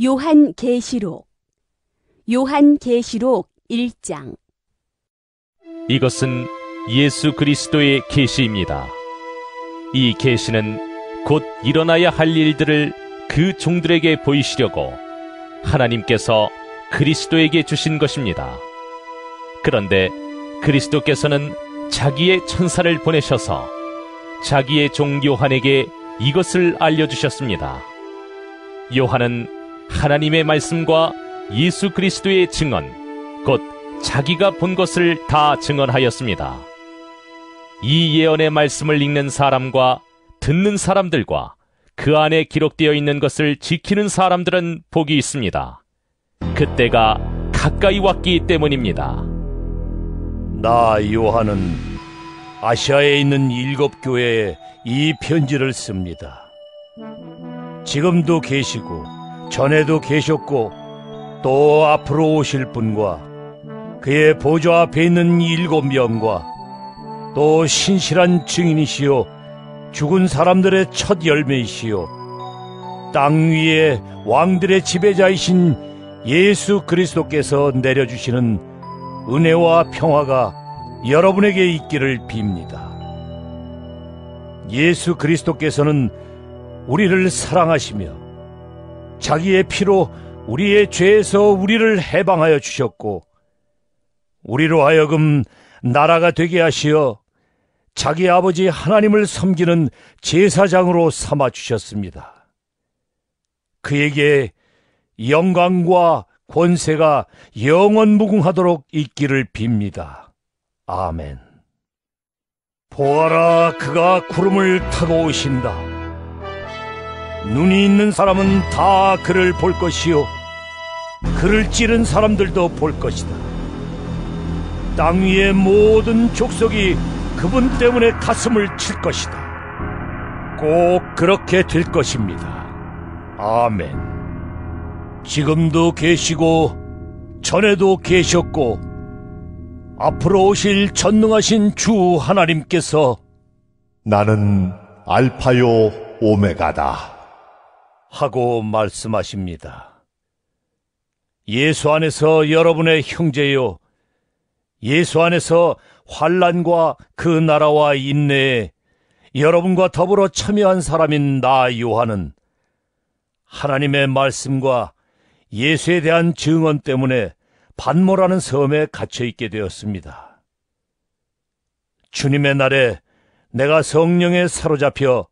요한계시록 1장. 이것은 예수 그리스도의 계시입니다. 이 계시는 곧 일어나야 할 일들을 그 종들에게 보이시려고 하나님께서 그리스도에게 주신 것입니다. 그런데 그리스도께서는 자기의 천사를 보내셔서 자기의 종 요한에게 이것을 알려주셨습니다. 요한은 하나님의 말씀과 예수 그리스도의 증언, 곧 자기가 본 것을 다 증언하였습니다. 이 예언의 말씀을 읽는 사람과 듣는 사람들과 그 안에 기록되어 있는 것을 지키는 사람들은 복이 있습니다. 그때가 가까이 왔기 때문입니다. 나 요한은 아시아에 있는 7 교회에 이 편지를 씁니다. 지금도 계시고 전에도 계셨고 또 앞으로 오실 분과 그의 보좌 앞에 있는 7명과 또 신실한 증인이시요 죽은 사람들의 첫 열매이시요 땅 위에 왕들의 지배자이신 예수 그리스도께서 내려주시는 은혜와 평화가 여러분에게 있기를 빕니다. 예수 그리스도께서는 우리를 사랑하시며 자기의 피로 우리의 죄에서 우리를 해방하여 주셨고 우리로 하여금 나라가 되게 하시어 자기 아버지 하나님을 섬기는 제사장으로 삼아 주셨습니다. 그에게 영광과 권세가 영원무궁하도록 있기를 빕니다. 아멘. 보아라, 그가 구름을 타고 오신다. 눈이 있는 사람은 다 그를 볼 것이요 그를 찌른 사람들도 볼 것이다. 땅 위의 모든 족속이 그분 때문에 가슴을 칠 것이다. 꼭 그렇게 될 것입니다. 아멘. 지금도 계시고 전에도 계셨고 앞으로 오실 전능하신 주 하나님께서 나는 알파요 오메가다 하고 말씀하십니다. 예수 안에서 여러분의 형제요, 예수 안에서 환난과 그 나라와 인내에 여러분과 더불어 참여한 사람인 나 요한은 하나님의 말씀과 예수에 대한 증언 때문에 반모라는 섬에 갇혀 있게 되었습니다. 주님의 날에 내가 성령에 사로잡혀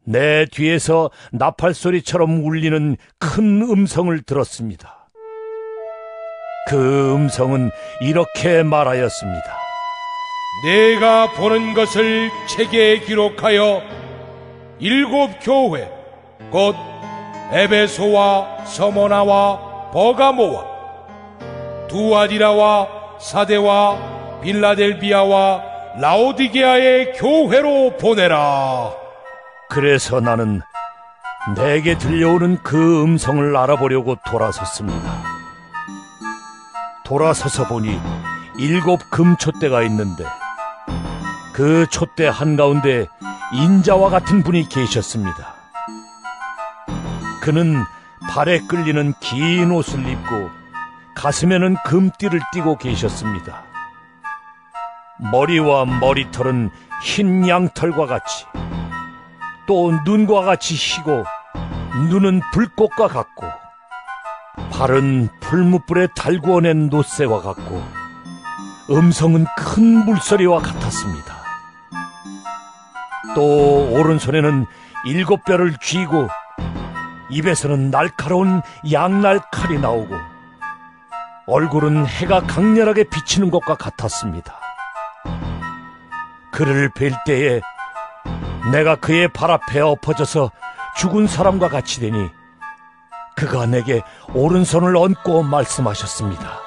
내 뒤에서 나팔소리처럼 울리는 큰 음성을 들었습니다. 그 음성은 이렇게 말하였습니다. 내가 보는 것을 책에 기록하여 7 교회 곧 에베소와 서모나와 버가모와 두아디라와 사데와 빌라델비아와 라오디게아의 교회로 보내라. 그래서 나는 내게 들려오는 그 음성을 알아보려고 돌아섰습니다. 돌아서서 보니 7 금촛대가 있는데 그 촛대 한가운데 인자와 같은 분이 계셨습니다. 그는 발에 끌리는 긴 옷을 입고 가슴에는 금띠를 띠고 계셨습니다. 머리와 머리털은 흰 양털과 같이 또 눈과 같이 희고 눈은 불꽃과 같고 발은 풀무불에 달구어낸 노새와 같고 음성은 큰 물소리와 같았습니다. 또 오른손에는 7 뼈를 쥐고 입에서는 날카로운 양날 칼이 나오고 얼굴은 해가 강렬하게 비치는 것과 같았습니다. 그를 뵐 때에 내가 그의 발 앞에 엎어져서 죽은 사람과 같이 되니 그가 내게 오른손을 얹고 말씀하셨습니다.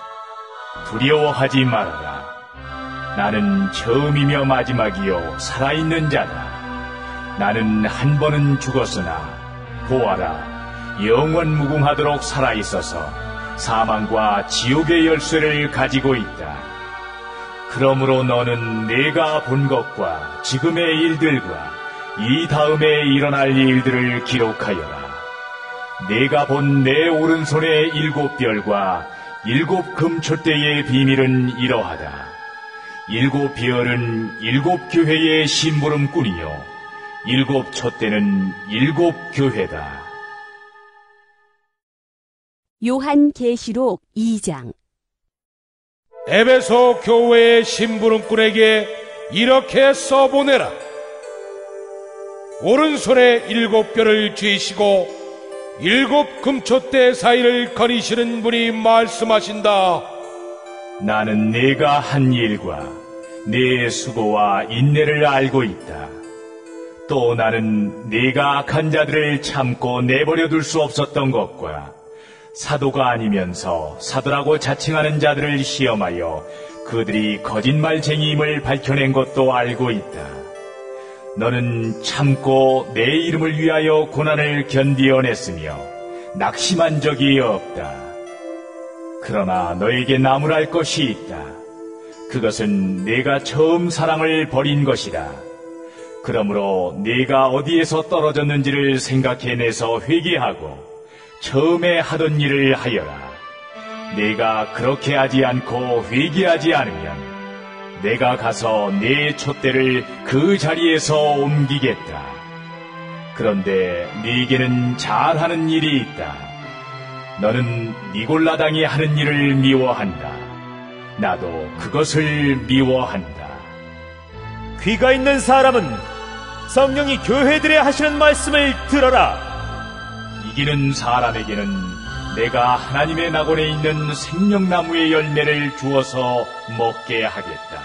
두려워하지 말아라. 나는 처음이며 마지막이요 살아있는 자다. 나는 한 번은 죽었으나 보아라, 영원무궁하도록 살아있어서 사망과 지옥의 열쇠를 가지고 있다. 그러므로 너는 내가 본 것과 지금의 일들과 이 다음에 일어날 일들을 기록하여라. 내가 본 내 오른손의 7별과 7 금촛대의 비밀은 이러하다. 7 별은 7 교회의 심부름꾼이요 7 촛대는 7 교회다. 요한계시록 2장. 에베소 교회의 심부름꾼에게 이렇게 써보내라. 오른손에 7별을 쥐시고 7 금촛대 사이를 거니시는 분이 말씀하신다. 나는 네가 한 일과 네 수고와 인내를 알고 있다. 또 나는 네가 악한 자들을 참고 내버려 둘 수 없었던 것과 사도가 아니면서 사도라고 자칭하는 자들을 시험하여 그들이 거짓말쟁이임을 밝혀낸 것도 알고 있다. 너는 참고 내 이름을 위하여 고난을 견디어냈으며 낙심한 적이 없다. 그러나 너에게 나무랄 것이 있다. 그것은 네가 처음 사랑을 버린 것이다. 그러므로 네가 어디에서 떨어졌는지를 생각해내서 회개하고 처음에 하던 일을 하여라. 네가 그렇게 하지 않고 회개하지 않으면 내가 가서 네 촛대를 그 자리에서 옮기겠다. 그런데 네게는 잘하는 일이 있다. 너는 니골라당이 하는 일을 미워한다. 나도 그것을 미워한다. 귀가 있는 사람은 성령이 교회들에 하시는 말씀을 들어라. 이기는 사람에게는 내가 하나님의 낙원에 있는 생명나무의 열매를 주어서 먹게 하겠다.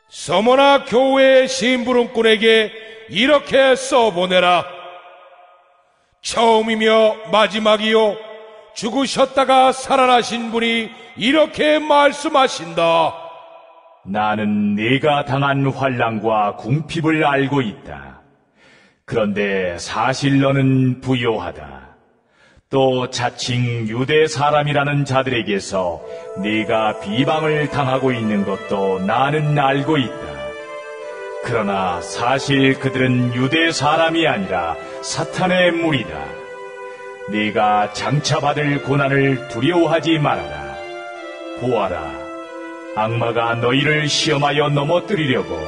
서머나 교회의 심부름꾼에게 이렇게 써보내라. 처음이며 마지막이요 죽으셨다가 살아나신 분이 이렇게 말씀하신다. 나는 네가 당한 환난과 궁핍을 알고 있다. 그런데 사실 너는 부요하다. 또 자칭 유대 사람이라는 자들에게서 네가 비방을 당하고 있는 것도 나는 알고 있다. 그러나 사실 그들은 유대 사람이 아니라 사탄의 무리다. 네가 장차 받을 고난을 두려워하지 말아라. 보아라, 악마가 너희를 시험하여 넘어뜨리려고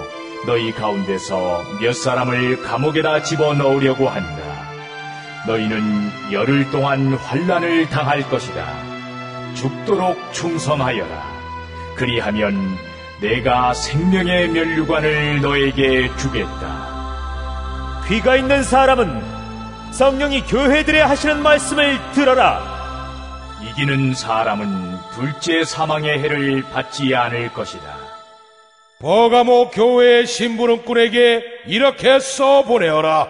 너희 가운데서 몇 사람을 감옥에다 집어넣으려고 한다. 너희는 열흘 동안 환난을 당할 것이다. 죽도록 충성하여라. 그리하면 내가 생명의 면류관을 너에게 주겠다. 귀가 있는 사람은 성령이 교회들에 하시는 말씀을 들어라. 이기는 사람은 둘째 사망의 해를 받지 않을 것이다. 버가모 교회의 심부름꾼에게 이렇게 써보내어라.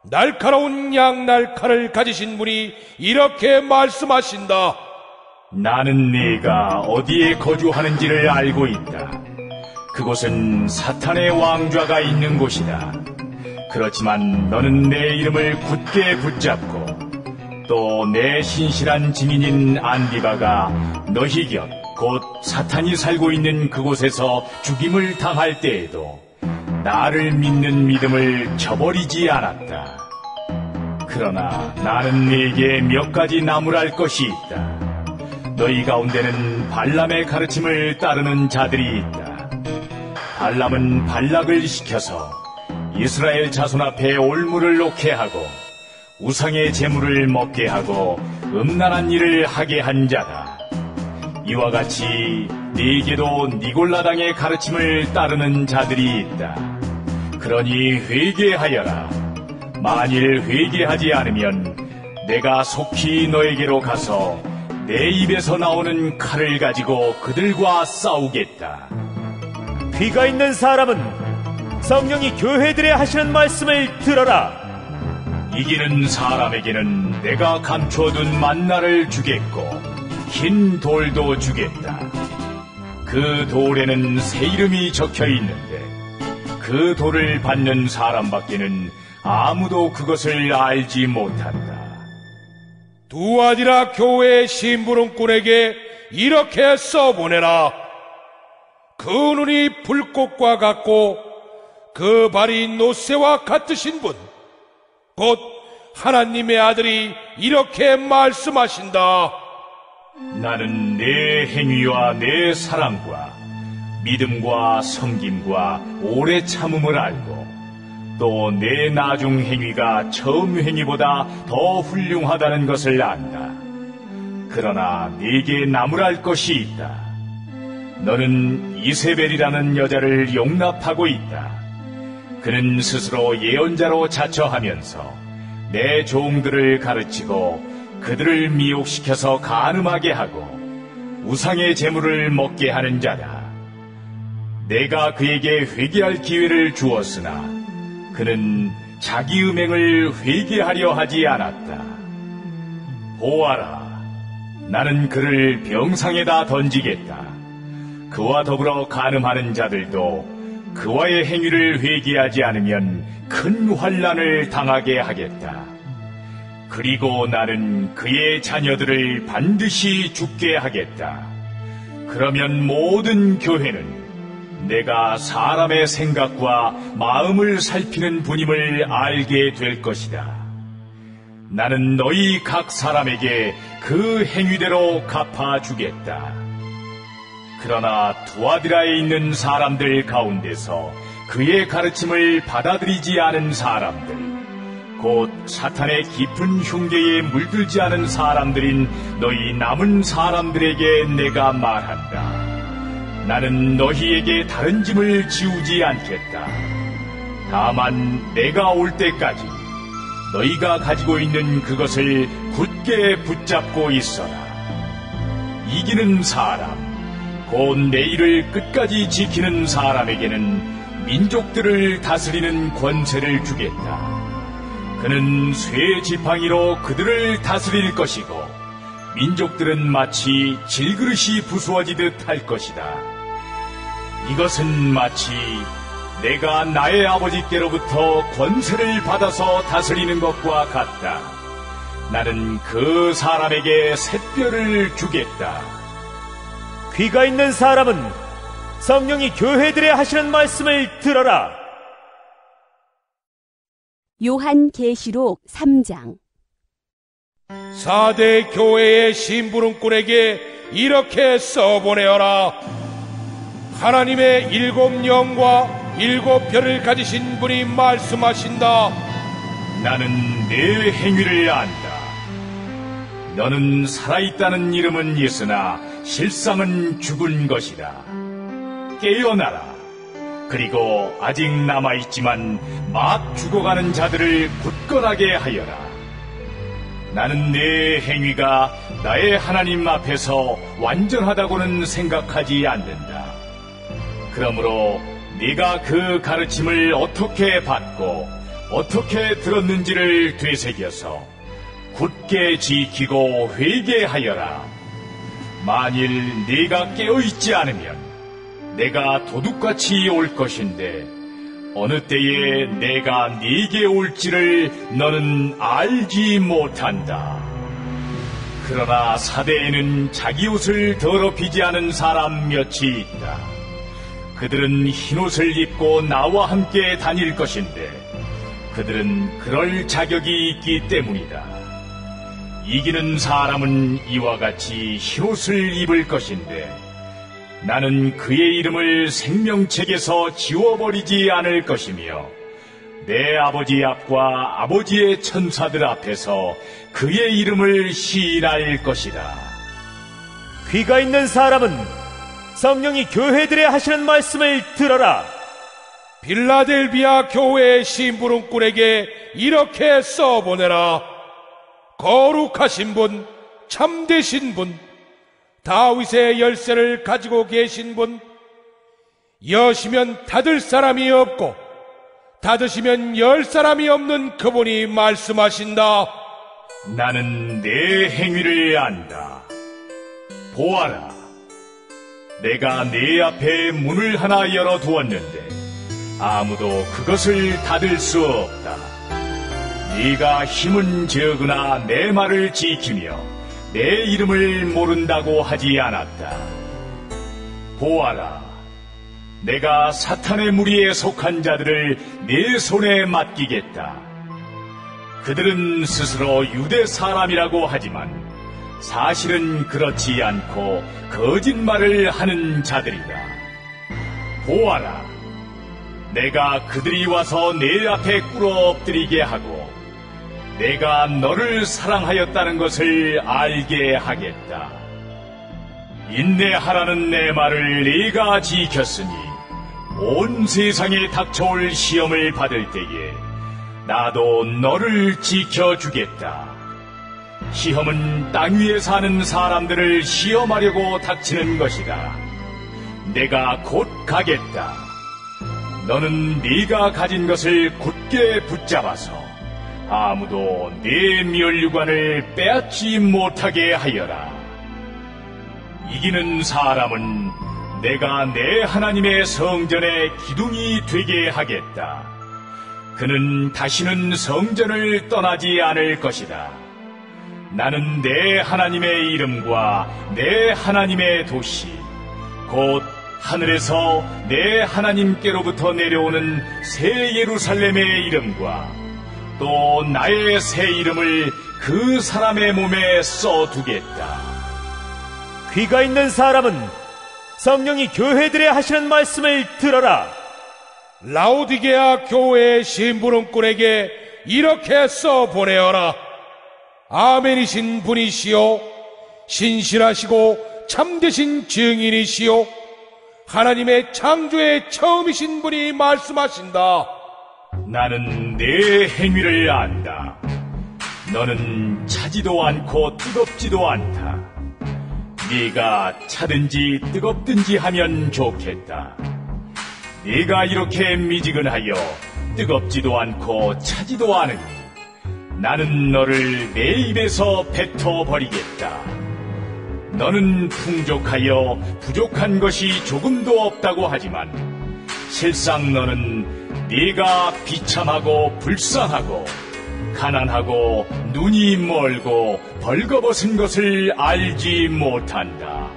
날카로운 양날칼을 가지신 분이 이렇게 말씀하신다. 나는 네가 어디에 거주하는지를 알고 있다. 그곳은 사탄의 왕좌가 있는 곳이다. 그렇지만 너는 내 이름을 굳게 붙잡고 또 내 신실한 증인인 안디바가 너희 곁 곧 사탄이 살고 있는 그곳에서 죽임을 당할 때에도 나를 믿는 믿음을 저버리지 않았다. 그러나 나는 네게 몇 가지 나무랄 것이 있다. 너희 가운데는 발람의 가르침을 따르는 자들이 있다. 발람은 발락을 시켜서 이스라엘 자손 앞에 올무를 놓게 하고 우상의 제물을 먹게 하고 음란한 일을 하게 한 자다. 이와 같이 네게도 니골라당의 가르침을 따르는 자들이 있다. 그러니 회개하여라. 만일 회개하지 않으면 내가 속히 너에게로 가서 내 입에서 나오는 칼을 가지고 그들과 싸우겠다. 귀가 있는 사람은 성령이 교회들에 하시는 말씀을 들어라. 이기는 사람에게는 내가 감춰둔 만나를 주겠고 흰 돌도 주겠다. 그 돌에는 새 이름이 적혀 있는데 그 돌을 받는 사람밖에는 아무도 그것을 알지 못한다. 두아디라 교회의 심부름꾼에게 이렇게 써보내라. 그 눈이 불꽃과 같고 그 발이 노새와 같으신 분, 곧 하나님의 아들이 이렇게 말씀하신다. 나는 내 행위와 내 사랑과 믿음과 섬김과 오래 참음을 알고 또 내 나중 행위가 처음 행위보다 더 훌륭하다는 것을 안다. 그러나 네게 나무랄 것이 있다. 너는 이세벨이라는 여자를 용납하고 있다. 그는 스스로 예언자로 자처하면서 내 종들을 가르치고 그들을 미혹시켜서 간음하게 하고 우상의 제물을 먹게 하는 자다. 내가 그에게 회개할 기회를 주었으나 그는 자기 음행을 회개하려 하지 않았다. 보아라, 나는 그를 병상에다 던지겠다. 그와 더불어 간음하는 자들도 그와의 행위를 회개하지 않으면 큰 환난을 당하게 하겠다. 그리고 나는 그의 자녀들을 반드시 죽게 하겠다. 그러면 모든 교회는 내가 사람의 생각과 마음을 살피는 분임을 알게 될 것이다. 나는 너희 각 사람에게 그 행위대로 갚아주겠다. 그러나 두아디라에 있는 사람들 가운데서 그의 가르침을 받아들이지 않은 사람들, 곧 사탄의 깊은 흉계에 물들지 않은 사람들인 너희 남은 사람들에게 내가 말한다. 나는 너희에게 다른 짐을 지우지 않겠다. 다만 내가 올 때까지 너희가 가지고 있는 그것을 굳게 붙잡고 있어라. 이기는 사람, 곧 내 일을 끝까지 지키는 사람에게는 민족들을 다스리는 권세를 주겠다. 그는 쇠 지팡이로 그들을 다스릴 것이고 민족들은 마치 질그릇이 부수어지듯 할 것이다. 이것은 마치 내가 나의 아버지께로부터 권세를 받아서 다스리는 것과 같다. 나는 그 사람에게 샛별을 주겠다. 귀가 있는 사람은 성령이 교회들에 하시는 말씀을 들어라. 요한계시록 3장. 4대 교회의 심부름꾼에게 이렇게 써보내어라. 하나님의 7 영과 7 별을 가지신 분이 말씀하신다. 나는 내 행위를 안다. 너는 살아있다는 이름은 있으나 실상은 죽은 것이다. 깨어나라. 그리고 아직 남아있지만 막 죽어가는 자들을 굳건하게 하여라. 나는 내 행위가 나의 하나님 앞에서 완전하다고는 생각하지 않는다. 그러므로 네가 그 가르침을 어떻게 받고 어떻게 들었는지를 되새겨서 굳게 지키고 회개하여라. 만일 네가 깨어있지 않으면 내가 도둑같이 올 것인데 어느 때에 내가 네게 올지를 너는 알지 못한다. 그러나 사대에는 자기 옷을 더럽히지 않은 사람 몇이 있다. 그들은 흰옷을 입고 나와 함께 다닐 것인데 그들은 그럴 자격이 있기 때문이다. 이기는 사람은 이와 같이 흰옷을 입을 것인데 나는 그의 이름을 생명책에서 지워버리지 않을 것이며 내 아버지 앞과 아버지의 천사들 앞에서 그의 이름을 시인할 것이다. 귀가 있는 사람은 성령이 교회들에 하시는 말씀을 들어라. 빌라델비아 교회의 심부름꾼에게 이렇게 써보내라. 거룩하신 분, 참되신 분, 다윗의 열쇠를 가지고 계신 분, 여시면 닫을 사람이 없고 닫으시면 열 사람이 없는 그분이 말씀하신다. 나는 내 행위를 안다. 보아라, 내가 네 앞에 문을 하나 열어두었는데 아무도 그것을 닫을 수 없다. 네가 힘은 적으나 내 말을 지키며 내 이름을 모른다고 하지 않았다. 보아라, 내가 사탄의 무리에 속한 자들을 네 손에 맡기겠다. 그들은 스스로 유대 사람이라고 하지만 사실은 그렇지 않고 거짓말을 하는 자들이다. 보아라, 내가 그들이 와서 내 앞에 꿇어 엎드리게 하고 내가 너를 사랑하였다는 것을 알게 하겠다. 인내하라는 내 말을 네가 지켰으니 온 세상에 닥쳐올 시험을 받을 때에 나도 너를 지켜주겠다. 시험은 땅 위에 사는 사람들을 시험하려고 닥치는 것이다. 내가 곧 가겠다. 너는 네가 가진 것을 굳게 붙잡아서 아무도 네 면류관을 빼앗지 못하게 하여라. 이기는 사람은 내가 내 하나님의 성전의 기둥이 되게 하겠다. 그는 다시는 성전을 떠나지 않을 것이다. 나는 내 하나님의 이름과 내 하나님의 도시, 곧 하늘에서 내 하나님께로부터 내려오는 새 예루살렘의 이름과 또 나의 새 이름을 그 사람의 몸에 써두겠다. 귀가 있는 사람은 성령이 교회들에 하시는 말씀을 들어라. 라오디게아 교회의 심부름꾼에게 이렇게 써보내어라. 아멘이신 분이시요 신실하시고 참되신 증인이시요 하나님의 창조의 처음이신 분이 말씀하신다. 나는 내 행위를 안다. 너는 차지도 않고 뜨겁지도 않다. 네가 차든지 뜨겁든지 하면 좋겠다. 네가 이렇게 미지근하여 뜨겁지도 않고 차지도 않으니 나는 너를 내 입에서 뱉어버리겠다. 너는 풍족하여 부족한 것이 조금도 없다고 하지만 실상 너는 네가 비참하고 불쌍하고 가난하고 눈이 멀고 벌거벗은 것을 알지 못한다.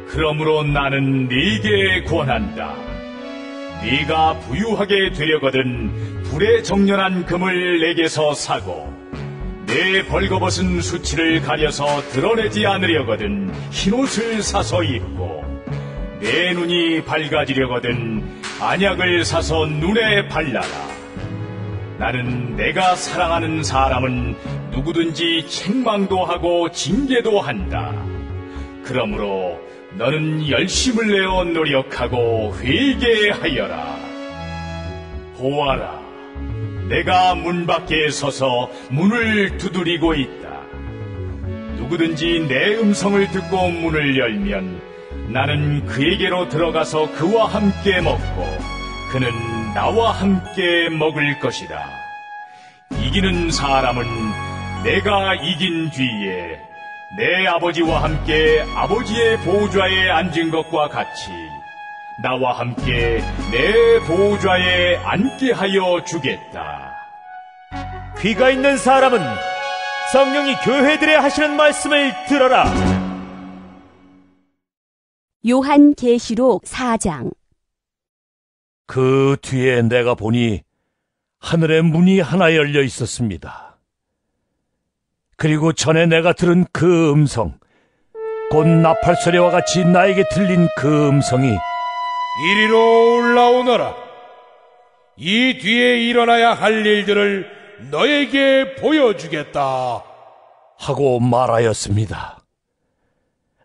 그러므로 나는 네게 권한다. 네가 부유하게 되려거든 불에 정련한 금을 내게서 사고 내 벌거벗은 수치를 가려서 드러내지 않으려거든 흰옷을 사서 입고 내 눈이 밝아지려거든 안약을 사서 눈에 발라라. 나는 내가 사랑하는 사람은 누구든지 책망도 하고 징계도 한다. 그러므로 너는 열심을 내어 노력하고 회개하여라. 보아라, 내가 문 밖에 서서 문을 두드리고 있다. 누구든지 내 음성을 듣고 문을 열면 나는 그에게로 들어가서 그와 함께 먹고 그는 나와 함께 먹을 것이다. 이기는 사람은 내가 이긴 뒤에 내 아버지와 함께 아버지의 보좌에 앉은 것과 같이 나와 함께 내 보좌에 앉게 하여 주겠다. 귀가 있는 사람은 성령이 교회들에 하시는 말씀을 들어라. 요한계시록 4장. 그 뒤에 내가 보니 하늘의 문이 하나 열려 있었습니다. 그리고 전에 내가 들은 그 음성, 곧 나팔 소리와 같이 나에게 들린 그 음성이 이리로 올라오너라. 이 뒤에 일어나야 할 일들을 너에게 보여주겠다 하고 말하였습니다.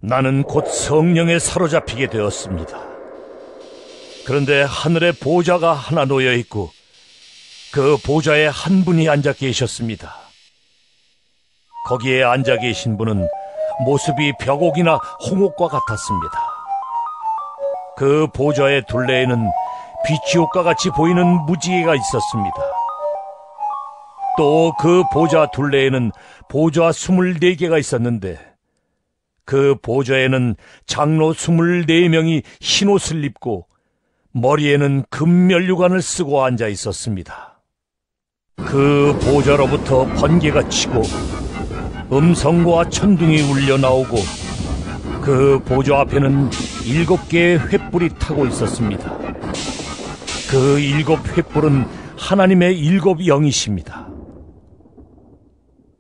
나는 곧 성령에 사로잡히게 되었습니다. 그런데 하늘에 보좌가 하나 놓여 있고 그 보좌에 한 분이 앉아 계셨습니다. 거기에 앉아 계신 분은 모습이 벽옥이나 홍옥과 같았습니다. 그 보좌의 둘레에는 비치옥과 같이 보이는 무지개가 있었습니다. 또 그 보좌 둘레에는 보좌 24개가 있었는데 그 보좌에는 장로 24명이 흰옷을 입고 머리에는 금면류관을 쓰고 앉아 있었습니다. 그 보좌로부터 번개가 치고 음성과 천둥이 울려 나오고 그 보좌 앞에는 7개의 횃불이 타고 있었습니다. 그 7 횃불은 하나님의 7 영이십니다.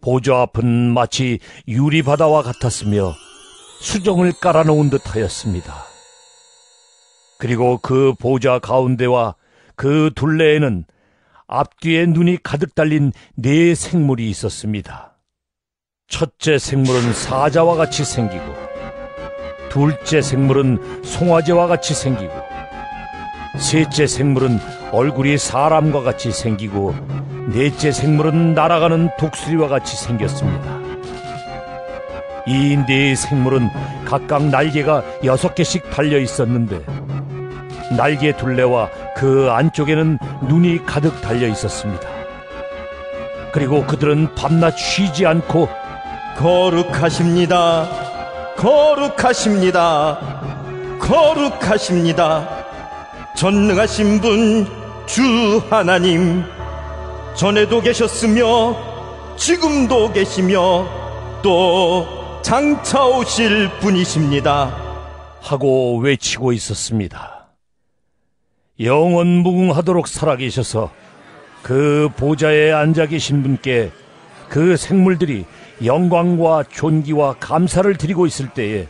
보좌 앞은 마치 유리바다와 같았으며 수정을 깔아놓은 듯하였습니다. 그리고 그 보좌 가운데와 그 둘레에는 앞뒤에 눈이 가득 달린 네 생물이 있었습니다. 첫째 생물은 사자와 같이 생기고, 둘째 생물은 송아지와 같이 생기고, 셋째 생물은 얼굴이 사람과 같이 생기고, 넷째 생물은 날아가는 독수리와 같이 생겼습니다. 이 네 생물은 각각 날개가 6개씩 달려 있었는데, 날개 둘레와 그 안쪽에는 눈이 가득 달려 있었습니다. 그리고 그들은 밤낮 쉬지 않고 거룩하십니다. 거룩하십니다. 거룩하십니다. 전능하신 분 주 하나님, 전에도 계셨으며 지금도 계시며 또 장차 오실 분이십니다 하고 외치고 있었습니다. 영원무궁하도록 살아계셔서 그 보좌에 앉아 계신 분께 그 생물들이 영광과 존귀와 감사를 드리고 있을 때에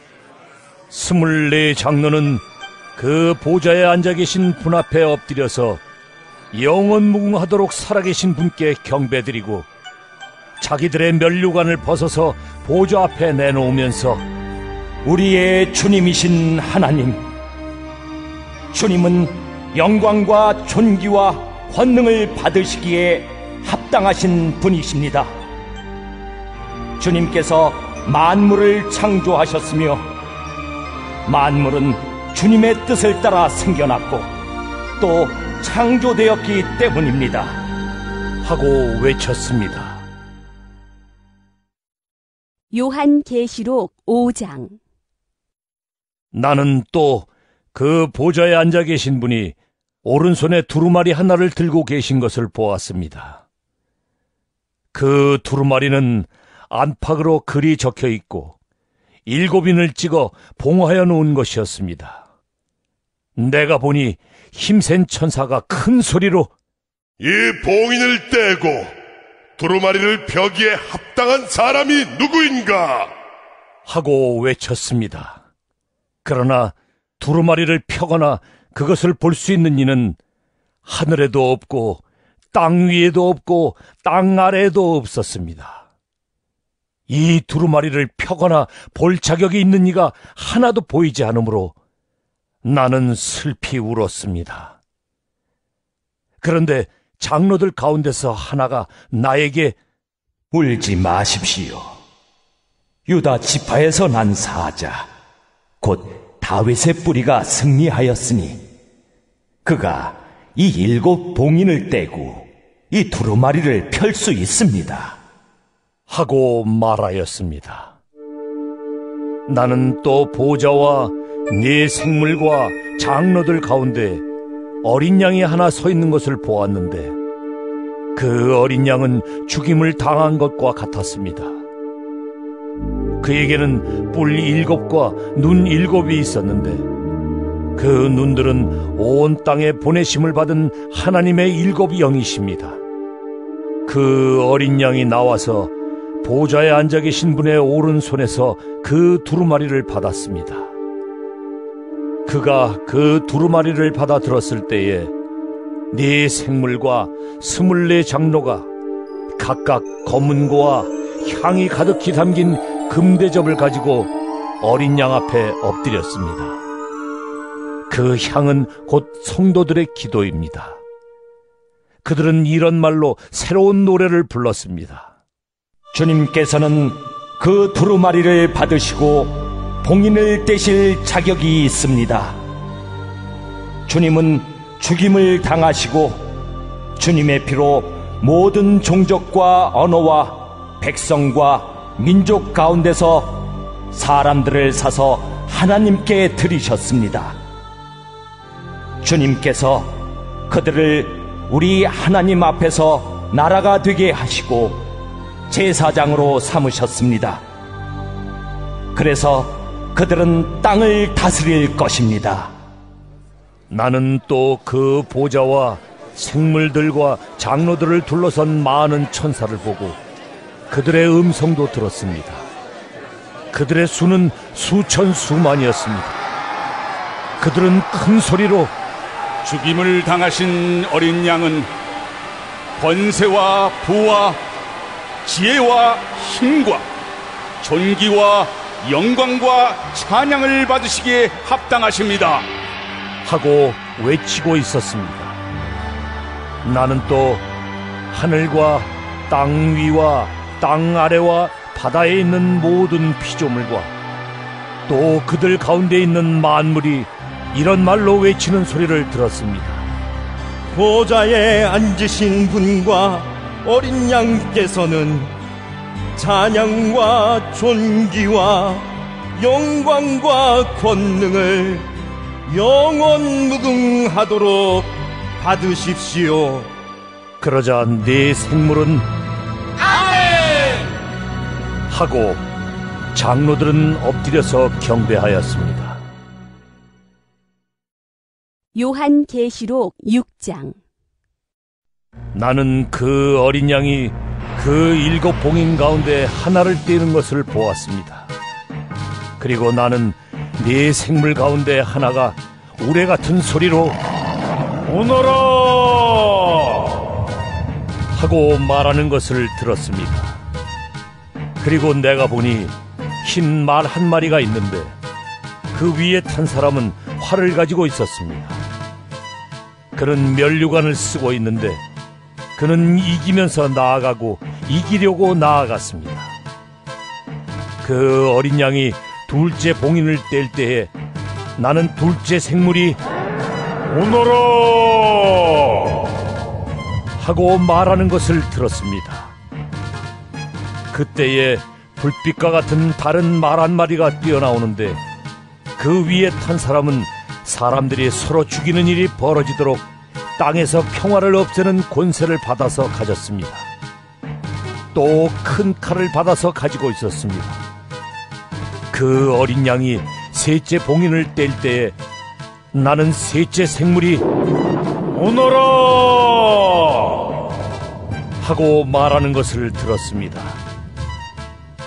24 장로는 그 보좌에 앉아 계신 분 앞에 엎드려서 영원무궁하도록 살아계신 분께 경배드리고 자기들의 면류관을 벗어서 보좌 앞에 내놓으면서 우리의 주님이신 하나님, 주님은 영광과 존귀와 권능을 받으시기에 합당하신 분이십니다. 주님께서 만물을 창조하셨으며 만물은 주님의 뜻을 따라 생겨났고 또 창조되었기 때문입니다 하고 외쳤습니다. 요한계시록 5장. 나는 또 그 보좌에 앉아 계신 분이 오른손에 두루마리 하나를 들고 계신 것을 보았습니다. 그 두루마리는 안팎으로 글이 적혀 있고 7인을 찍어 봉하여 놓은 것이었습니다. 내가 보니 힘센 천사가 큰 소리로 이 봉인을 떼고 두루마리를 펴기에 합당한 사람이 누구인가? 하고 외쳤습니다. 그러나 두루마리를 펴거나 그것을 볼 수 있는 이는 하늘에도 없고 땅 위에도 없고 땅 아래에도 없었습니다. 이 두루마리를 펴거나 볼 자격이 있는 이가 하나도 보이지 않으므로 나는 슬피 울었습니다. 그런데 장로들 가운데서 하나가 나에게 울지 마십시오. 유다 지파에서 난 사자 곧 다윗의 뿌리가 승리하였으니 그가 이 7 봉인을 떼고 이 두루마리를 펼 수 있습니다 하고 말하였습니다. 나는 또 보좌와 네 생물과 장로들 가운데 어린 양이 하나 서 있는 것을 보았는데 그 어린 양은 죽임을 당한 것과 같았습니다. 그에게는 뿔 7과 눈 7이 있었는데 그 눈들은 온 땅에 보내심을 받은 하나님의 7 영이십니다. 그 어린 양이 나와서 보좌에 앉아 계신 분의 오른손에서 그 두루마리를 받았습니다. 그가 그 두루마리를 받아 들었을 때에 네 생물과 24 장로가 각각 검은 고와 향이 가득히 담긴 금대접을 가지고 어린 양 앞에 엎드렸습니다. 그 향은 곧 성도들의 기도입니다. 그들은 이런 말로 새로운 노래를 불렀습니다. 주님께서는 그 두루마리를 받으시고 봉인을 떼실 자격이 있습니다. 주님은 죽임을 당하시고 주님의 피로 모든 종족과 언어와 백성과 민족 가운데서 사람들을 사서 하나님께 드리셨습니다. 주님께서 그들을 우리 하나님 앞에서 나라가 되게 하시고 제사장으로 삼으셨습니다. 그래서 그들은 땅을 다스릴 것입니다. 나는 또 그 보좌와 생물들과 장로들을 둘러선 많은 천사를 보고 그들의 음성도 들었습니다. 그들의 수는 수천 수만이었습니다. 그들은 큰 소리로 죽임을 당하신 어린 양은 권세와 부와 지혜와 힘과 존귀와 영광과 찬양을 받으시기에 합당하십니다 하고 외치고 있었습니다. 나는 또 하늘과 땅 위와 땅 아래와 바다에 있는 모든 피조물과 또 그들 가운데 있는 만물이 이런 말로 외치는 소리를 들었습니다. 보좌에 앉으신 분과 어린 양께서는 찬양과 존귀와 영광과 권능을 영원 무궁하도록 받으십시오. 그러자 네 생물은 아멘! 하고 장로들은 엎드려서 경배하였습니다. 요한계시록 6장. 나는 그 어린 양이 그 7 봉인 가운데 하나를 떼는 것을 보았습니다. 그리고 나는 네 생물 가운데 하나가 우레 같은 소리로 오너라 하고 말하는 것을 들었습니다. 그리고 내가 보니 흰 말 한 마리가 있는데 그 위에 탄 사람은 활을 가지고 있었습니다. 그는 면류관을 쓰고 있는데 그는 이기면서 나아가고 이기려고 나아갔습니다. 그 어린 양이 둘째 봉인을 뗄 때에 나는 둘째 생물이 오너라 하고 말하는 것을 들었습니다. 그때에 불빛과 같은 다른 말 한 마리가 뛰어나오는데 그 위에 탄 사람은 사람들이 서로 죽이는 일이 벌어지도록 땅에서 평화를 없애는 권세를 받아서 가졌습니다. 또 큰 칼을 받아서 가지고 있었습니다. 그 어린 양이 셋째 봉인을 뗄 때에 나는 셋째 생물이 오너라 하고 말하는 것을 들었습니다.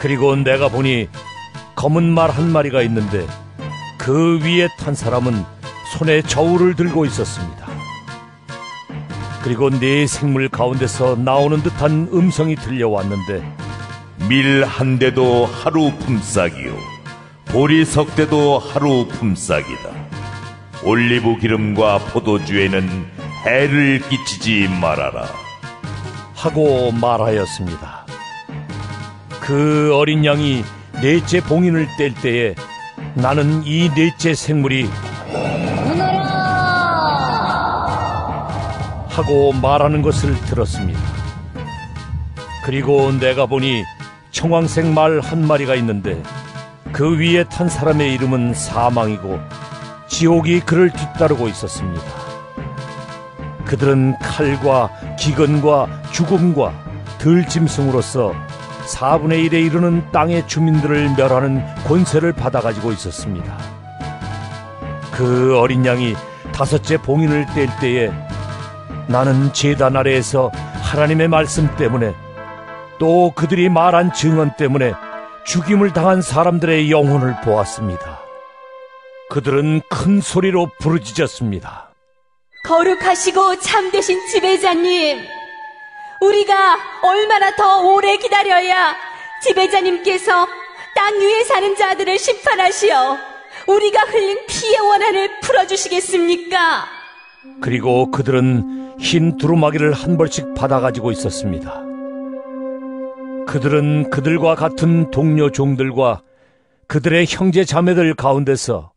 그리고 내가 보니 검은 말 한 마리가 있는데 그 위에 탄 사람은 손에 저울을 들고 있었습니다. 그리고 네 생물 가운데서 나오는 듯한 음성이 들려왔는데 밀 한 대도 하루 품삯이요 보리석 대도 하루 품삯이다. 올리브 기름과 포도주에는 해를 끼치지 말아라 하고 말하였습니다. 그 어린 양이 넷째 봉인을 뗄 때에 나는 이 넷째 생물이 하고 말하는 것을 들었습니다. 그리고 내가 보니 청황색 말 한 마리가 있는데 그 위에 탄 사람의 이름은 사망이고 지옥이 그를 뒤따르고 있었습니다. 그들은 칼과 기근과 죽음과 들짐승으로서 4분의 1에 이르는 땅의 주민들을 멸하는 권세를 받아가지고 있었습니다. 그 어린 양이 5째 봉인을 뗄 때에 나는 제단 아래에서 하나님의 말씀 때문에 또 그들이 말한 증언 때문에 죽임을 당한 사람들의 영혼을 보았습니다. 그들은 큰 소리로 부르짖었습니다. 거룩하시고 참되신 지배자님, 우리가 얼마나 더 오래 기다려야 지배자님께서 땅 위에 사는 자들을 심판하시어 우리가 흘린 피의 원한을 풀어주시겠습니까? 그리고 그들은 흰 두루마기를 한 벌씩 받아가지고 있었습니다. 그들은 그들과 같은 동료 종들과 그들의 형제 자매들 가운데서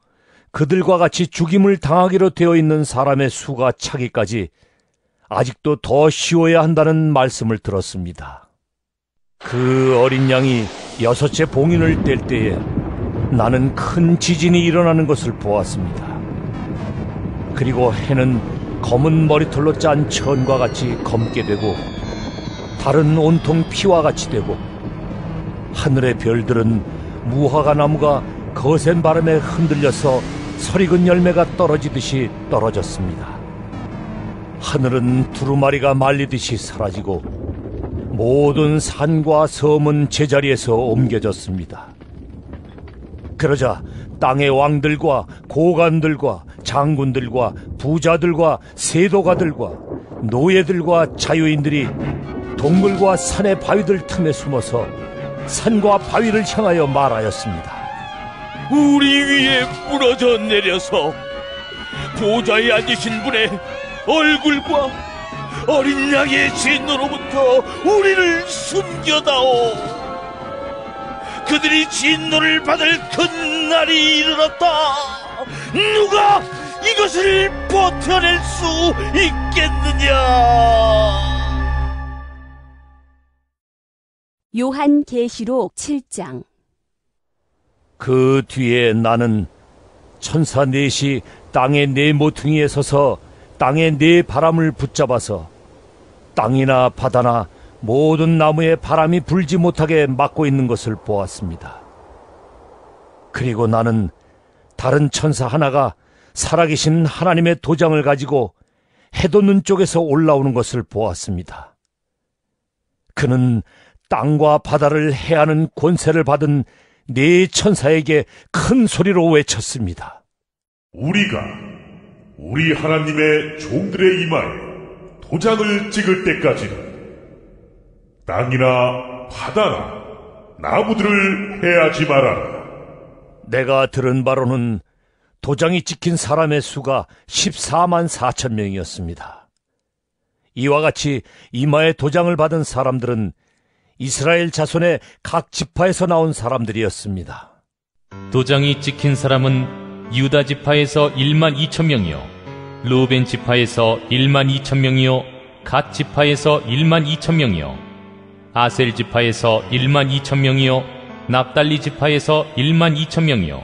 그들과 같이 죽임을 당하기로 되어 있는 사람의 수가 차기까지 아직도 더 쉬워야 한다는 말씀을 들었습니다. 그 어린 양이 6째 봉인을 뗄 때에 나는 큰 지진이 일어나는 것을 보았습니다. 그리고 해는 검은 머리털로 짠 천과 같이 검게 되고 달은 온통 피와 같이 되고 하늘의 별들은 무화과 나무가 거센 바람에 흔들려서 설익은 열매가 떨어지듯이 떨어졌습니다. 하늘은 두루마리가 말리듯이 사라지고 모든 산과 섬은 제자리에서 옮겨졌습니다. 그러자 땅의 왕들과 고관들과 장군들과 부자들과 세도가들과 노예들과 자유인들이 동굴과 산의 바위들 틈에 숨어서 산과 바위를 향하여 말하였습니다. 우리 위에 무너져 내려서 보좌에 앉으신 분의 얼굴과 어린 양의 진노로부터 우리를 숨겨다오. 그들이 진노를 받을 큰 날이 이르렀다. 누가 이것을 버텨낼 수 있겠느냐? 요한계시록 7장. 그 뒤에 나는 천사 넷이 땅의 네 모퉁이에 서서 땅의 네 바람을 붙잡아서 땅이나 바다나 모든 나무에 바람이 불지 못하게 막고 있는 것을 보았습니다. 그리고 나는 다른 천사 하나가 살아계신 하나님의 도장을 가지고 해돋는 쪽에서 올라오는 것을 보았습니다. 그는 땅과 바다를 해하는 권세를 받은 네 천사에게 큰 소리로 외쳤습니다. 우리가 우리 하나님의 종들의 이마에 도장을 찍을 때까지는 땅이나 바다나 나무들을 해하지 말아라. 내가 들은 바로는 도장이 찍힌 사람의 수가 14만 4천 명이었습니다. 이와 같이 이마에 도장을 받은 사람들은 이스라엘 자손의 각 지파에서 나온 사람들이었습니다. 도장이 찍힌 사람은 유다 지파에서 1만 2천 명이요, 루벤 지파에서 1만 2천 명이요, 갓 지파에서 1만 2천 명이요, 아셀 지파에서 1만 2천 명이요, 납달리 지파에서 1만 2천 명이요,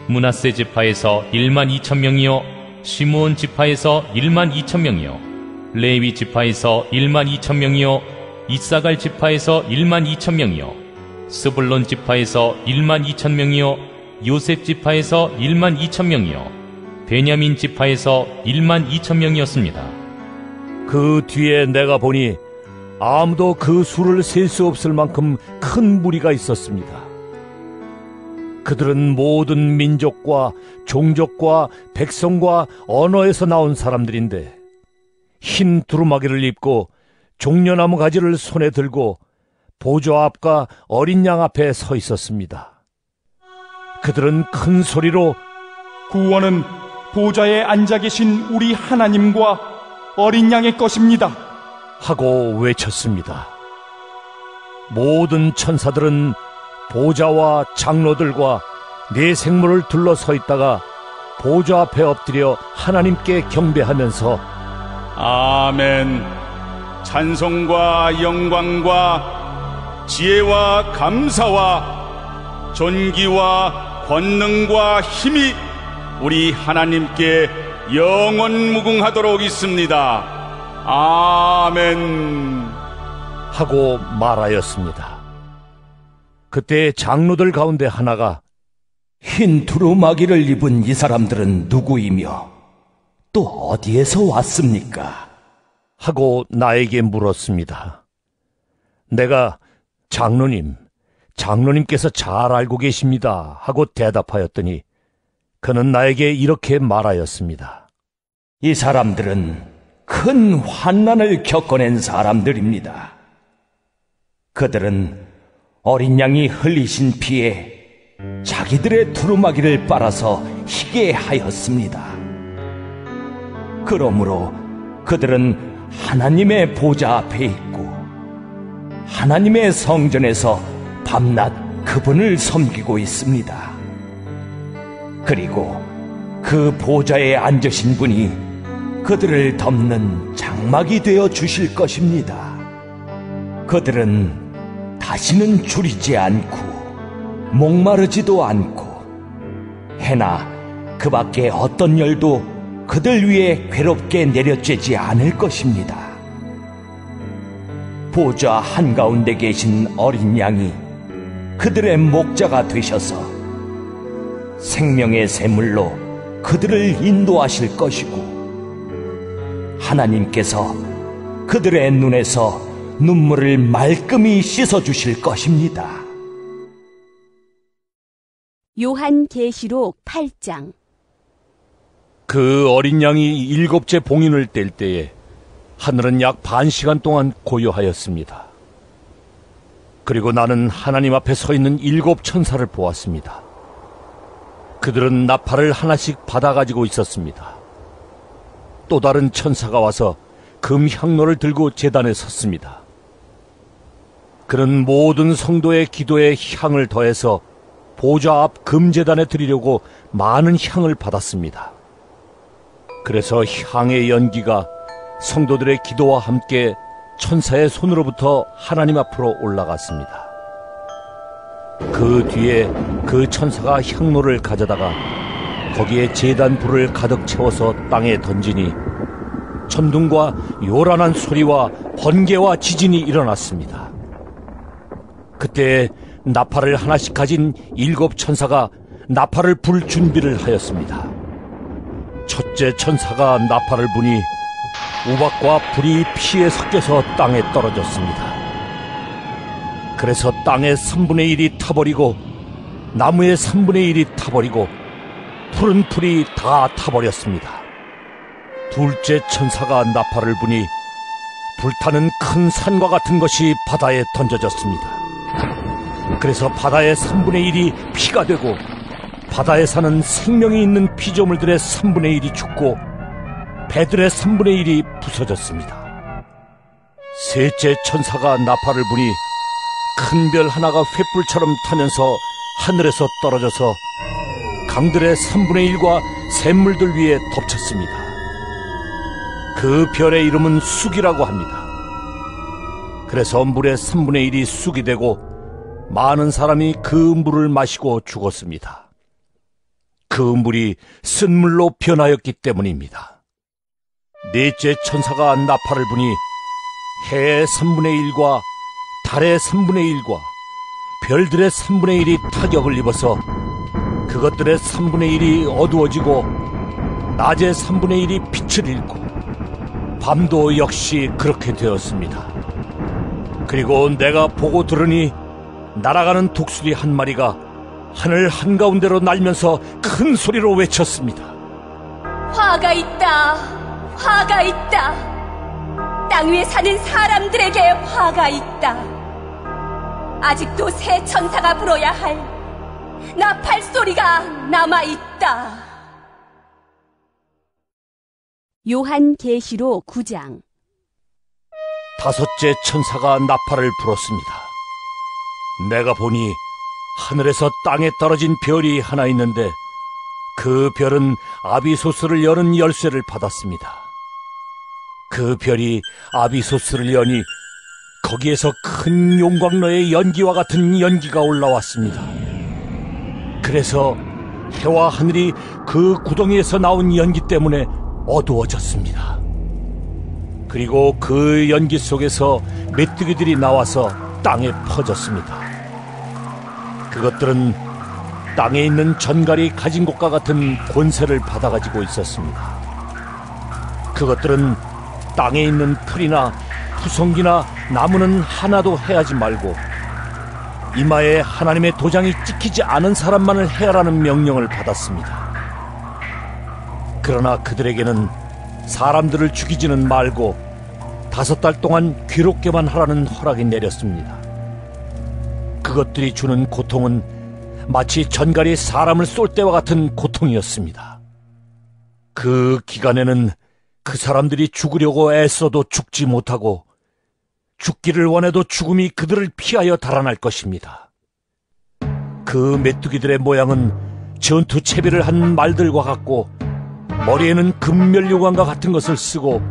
므낫세 지파에서 1만 2천 명이요, 시므온 지파에서 1만 2천 명이요, 레위 지파에서 1만 2천 명이요, 이사갈 지파에서 1만 2천 명이요, 스불론 지파에서 1만 2천 명이요, 요셉 지파에서 1만 2천 명이요, 베냐민 지파에서 1만 2천 명이었습니다. 그 뒤에 내가 보니 아무도 그 수를 셀 수 없을 만큼 큰 무리가 있었습니다. 그들은 모든 민족과 종족과 백성과 언어에서 나온 사람들인데 흰 두루마기를 입고 종려나무 가지를 손에 들고 보좌 앞과 어린 양 앞에 서 있었습니다. 그들은 큰 소리로 구원은 보좌에 앉아 계신 우리 하나님과 어린 양의 것입니다 하고 외쳤습니다. 모든 천사들은 보좌와 장로들과 네 생물을 둘러서 있다가 보좌 앞에 엎드려 하나님께 경배하면서 아멘. 찬송과 영광과 지혜와 감사와 존귀와 권능과 힘이 우리 하나님께 영원 무궁하도록 있습니다. 아멘. 하고 말하였습니다. 그때 장로들 가운데 하나가 흰 두루마기를 입은 이 사람들은 누구이며 또 어디에서 왔습니까? 하고 나에게 물었습니다. 내가 장로님께서 잘 알고 계십니다 하고 대답하였더니 그는 나에게 이렇게 말하였습니다. 이 사람들은 큰 환난을 겪어낸 사람들입니다. 그들은 어린 양이 흘리신 피에 자기들의 두루마기를 빨아서 희게 하였습니다. 그러므로 그들은 하나님의 보좌 앞에 있고 하나님의 성전에서 밤낮 그분을 섬기고 있습니다. 그리고 그 보좌에 앉으신 분이 그들을 덮는 장막이 되어 주실 것입니다. 그들은 다시는 줄이지 않고 목마르지도 않고 해나 그 밖에 어떤 열도 그들 위에 괴롭게 내려쬐지 않을 것입니다. 보좌 한가운데 계신 어린 양이 그들의 목자가 되셔서 생명의 샘물로 그들을 인도하실 것이고 하나님께서 그들의 눈에서 눈물을 말끔히 씻어주실 것입니다. 요한계시록 8장. 그 어린 양이 7째 봉인을 뗄 때에 하늘은 약 반 시간 동안 고요하였습니다. 그리고 나는 하나님 앞에 서 있는 7 천사를 보았습니다. 그들은 나팔을 하나씩 받아가지고 있었습니다. 또 다른 천사가 와서 금 향로를 들고 제단에 섰습니다. 그는 모든 성도의 기도에 향을 더해서 보좌 앞 금제단에 드리려고 많은 향을 받았습니다. 그래서 향의 연기가 성도들의 기도와 함께 천사의 손으로부터 하나님 앞으로 올라갔습니다. 그 뒤에 그 천사가 향로를 가져다가 거기에 제단 불을 가득 채워서 땅에 던지니 천둥과 요란한 소리와 번개와 지진이 일어났습니다. 그때 나팔을 하나씩 가진 7 천사가 나팔을 불 준비를 하였습니다. 첫째 천사가 나팔을 부니 우박과 불이 피에 섞여서 땅에 떨어졌습니다. 그래서 땅의 3분의 1이 타버리고 나무의 3분의 1이 타버리고 푸른 풀이 다 타버렸습니다. 둘째 천사가 나팔을 부니 불타는 큰 산과 같은 것이 바다에 던져졌습니다. 그래서 바다의 3분의 1이 피가 되고 바다에 사는 생명이 있는 피조물들의 3분의 1이 죽고 배들의 3분의 1이 부서졌습니다. 셋째 천사가 나팔을 부니 큰 별 하나가 횃불처럼 타면서 하늘에서 떨어져서 강들의 3분의 1과 샘물들 위에 덮쳤습니다. 그 별의 이름은 쑥이라고 합니다. 그래서 물의 3분의 1이 쑥이 되고 많은 사람이 그 물을 마시고 죽었습니다. 그 물이 쓴물로 변하였기 때문입니다. 넷째 천사가 나팔을 부니 해의 3분의 1과 달의 3분의 1과 별들의 3분의 1이 타격을 입어서 그것들의 3분의 1이 어두워지고 낮의 3분의 1이 빛을 잃고 밤도 역시 그렇게 되었습니다. 그리고 내가 보고 들으니 날아가는 독수리 한 마리가 하늘 한가운데로 날면서 큰 소리로 외쳤습니다. 화가 있다! 화가 있다! 땅 위에 사는 사람들에게 화가 있다! 아직도 새 천사가 불어야 할 나팔 소리가 남아있다. 요한계시록 9장. 다섯째 천사가 나팔을 불었습니다. 내가 보니 하늘에서 땅에 떨어진 별이 하나 있는데 그 별은 아비소스를 여는 열쇠를 받았습니다. 그 별이 아비소스를 여니 거기에서 큰 용광로의 연기와 같은 연기가 올라왔습니다. 그래서 해와 하늘이 그 구덩이에서 나온 연기 때문에 어두워졌습니다. 그리고 그 연기 속에서 메뚜기들이 나와서 땅에 퍼졌습니다. 그것들은 땅에 있는 전갈이 가진 것과 같은 권세를 받아가지고 있었습니다. 그것들은 땅에 있는 풀이나 푸성기나 나무는 하나도 해하지 말고 이마에 하나님의 도장이 찍히지 않은 사람만을 해하라는 명령을 받았습니다. 그러나 그들에게는 사람들을 죽이지는 말고 5달 동안 괴롭게만 하라는 허락이 내렸습니다. 그것들이 주는 고통은 마치 전갈이 사람을 쏠 때와 같은 고통이었습니다. 그 기간에는 그 사람들이 죽으려고 애써도 죽지 못하고 죽기를 원해도 죽음이 그들을 피하여 달아날 것입니다. 그 메뚜기들의 모양은 전투 채비를 한 말들과 같고 머리에는 금멸요관과 같은 것을 쓰고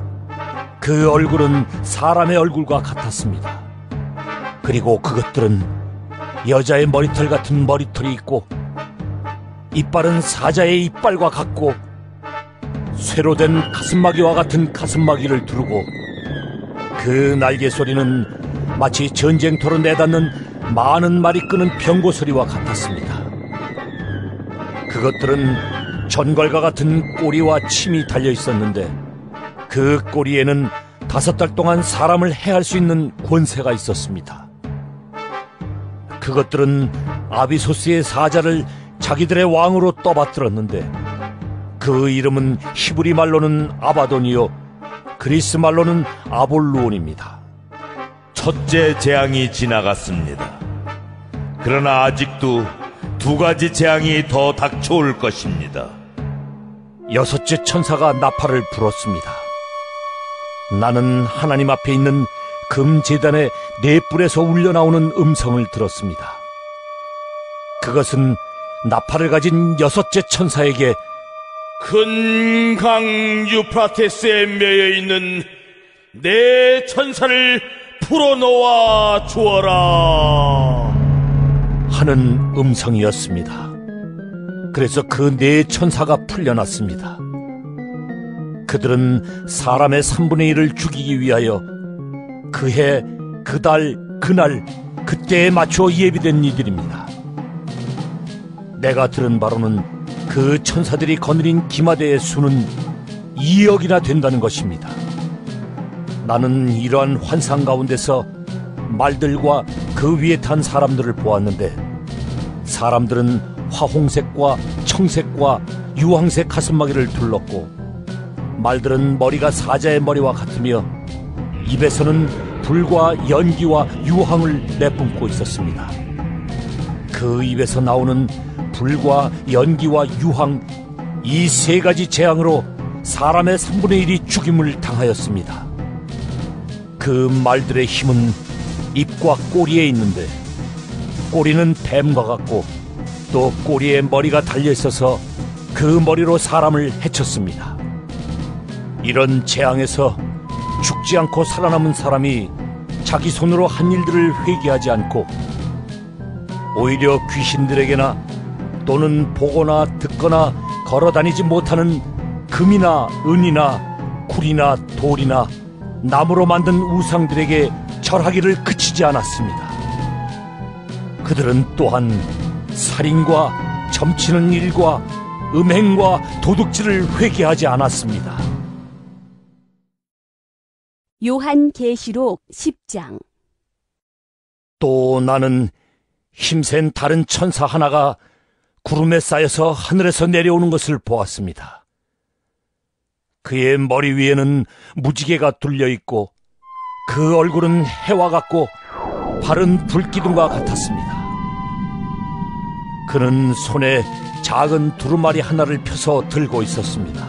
그 얼굴은 사람의 얼굴과 같았습니다. 그리고 그것들은 여자의 머리털 같은 머리털이 있고 이빨은 사자의 이빨과 같고 쇠로 된 가슴막이와 같은 가슴막이를 두르고 그 날개 소리는 마치 전쟁터로 내닫는 많은 말이 끄는 병고 소리와 같았습니다. 그것들은 전갈과 같은 꼬리와 침이 달려 있었는데 그 꼬리에는 5달 동안 사람을 해할 수 있는 권세가 있었습니다. 그것들은 아비소스의 사자를 자기들의 왕으로 떠받들었는데 그 이름은 히브리 말로는 아바돈이요 그리스 말로는 아볼루온입니다. 첫째 재앙이 지나갔습니다. 그러나 아직도 2가지 재앙이 더 닥쳐올 것입니다. 6째 천사가 나팔을 불었습니다. 나는 하나님 앞에 있는 금제단의 4뿔에서 울려나오는 음성을 들었습니다. 그것은 나팔을 가진 6째 천사에게 큰 강 유프라테스에 매여 있는 내 천사를 풀어놓아 주어라 하는 음성이었습니다. 그래서 그 4천사가 풀려났습니다. 그들은 사람의 3분의 1을 죽이기 위하여 그 해, 그 달, 그날, 그때에 맞춰 예비된 이들입니다. 내가 들은 바로는 그 천사들이 거느린 기마대의 수는 2억이나 된다는 것입니다. 나는 이러한 환상 가운데서 말들과 그 위에 탄 사람들을 보았는데 사람들은 화홍색과 청색과 유황색 가슴마개를 둘렀고 말들은 머리가 사자의 머리와 같으며 입에서는 불과 연기와 유황을 내뿜고 있었습니다. 그 입에서 나오는 불과 연기와 유황 이 3가지 재앙으로 사람의 3분의 1이 죽임을 당하였습니다. 그 말들의 힘은 입과 꼬리에 있는데 꼬리는 뱀과 같고 또 꼬리에 머리가 달려있어서 그 머리로 사람을 해쳤습니다. 이런 재앙에서 죽지 않고 살아남은 사람이 자기 손으로 한 일들을 회개하지 않고 오히려 귀신들에게나 또는 보거나 듣거나 걸어다니지 못하는 금이나 은이나 굴이나 돌이나 나무로 만든 우상들에게 절하기를 그치지 않았습니다. 그들은 또한 살인과 점치는 일과 음행과 도둑질을 회개하지 않았습니다. 요한계시록 10장. 또 나는 힘센 다른 천사 하나가 구름에 쌓여서 하늘에서 내려오는 것을 보았습니다. 그의 머리 위에는 무지개가 둘려있고 그 얼굴은 해와 같고 발은 불기둥과 같았습니다. 그는 손에 작은 두루마리 하나를 펴서 들고 있었습니다.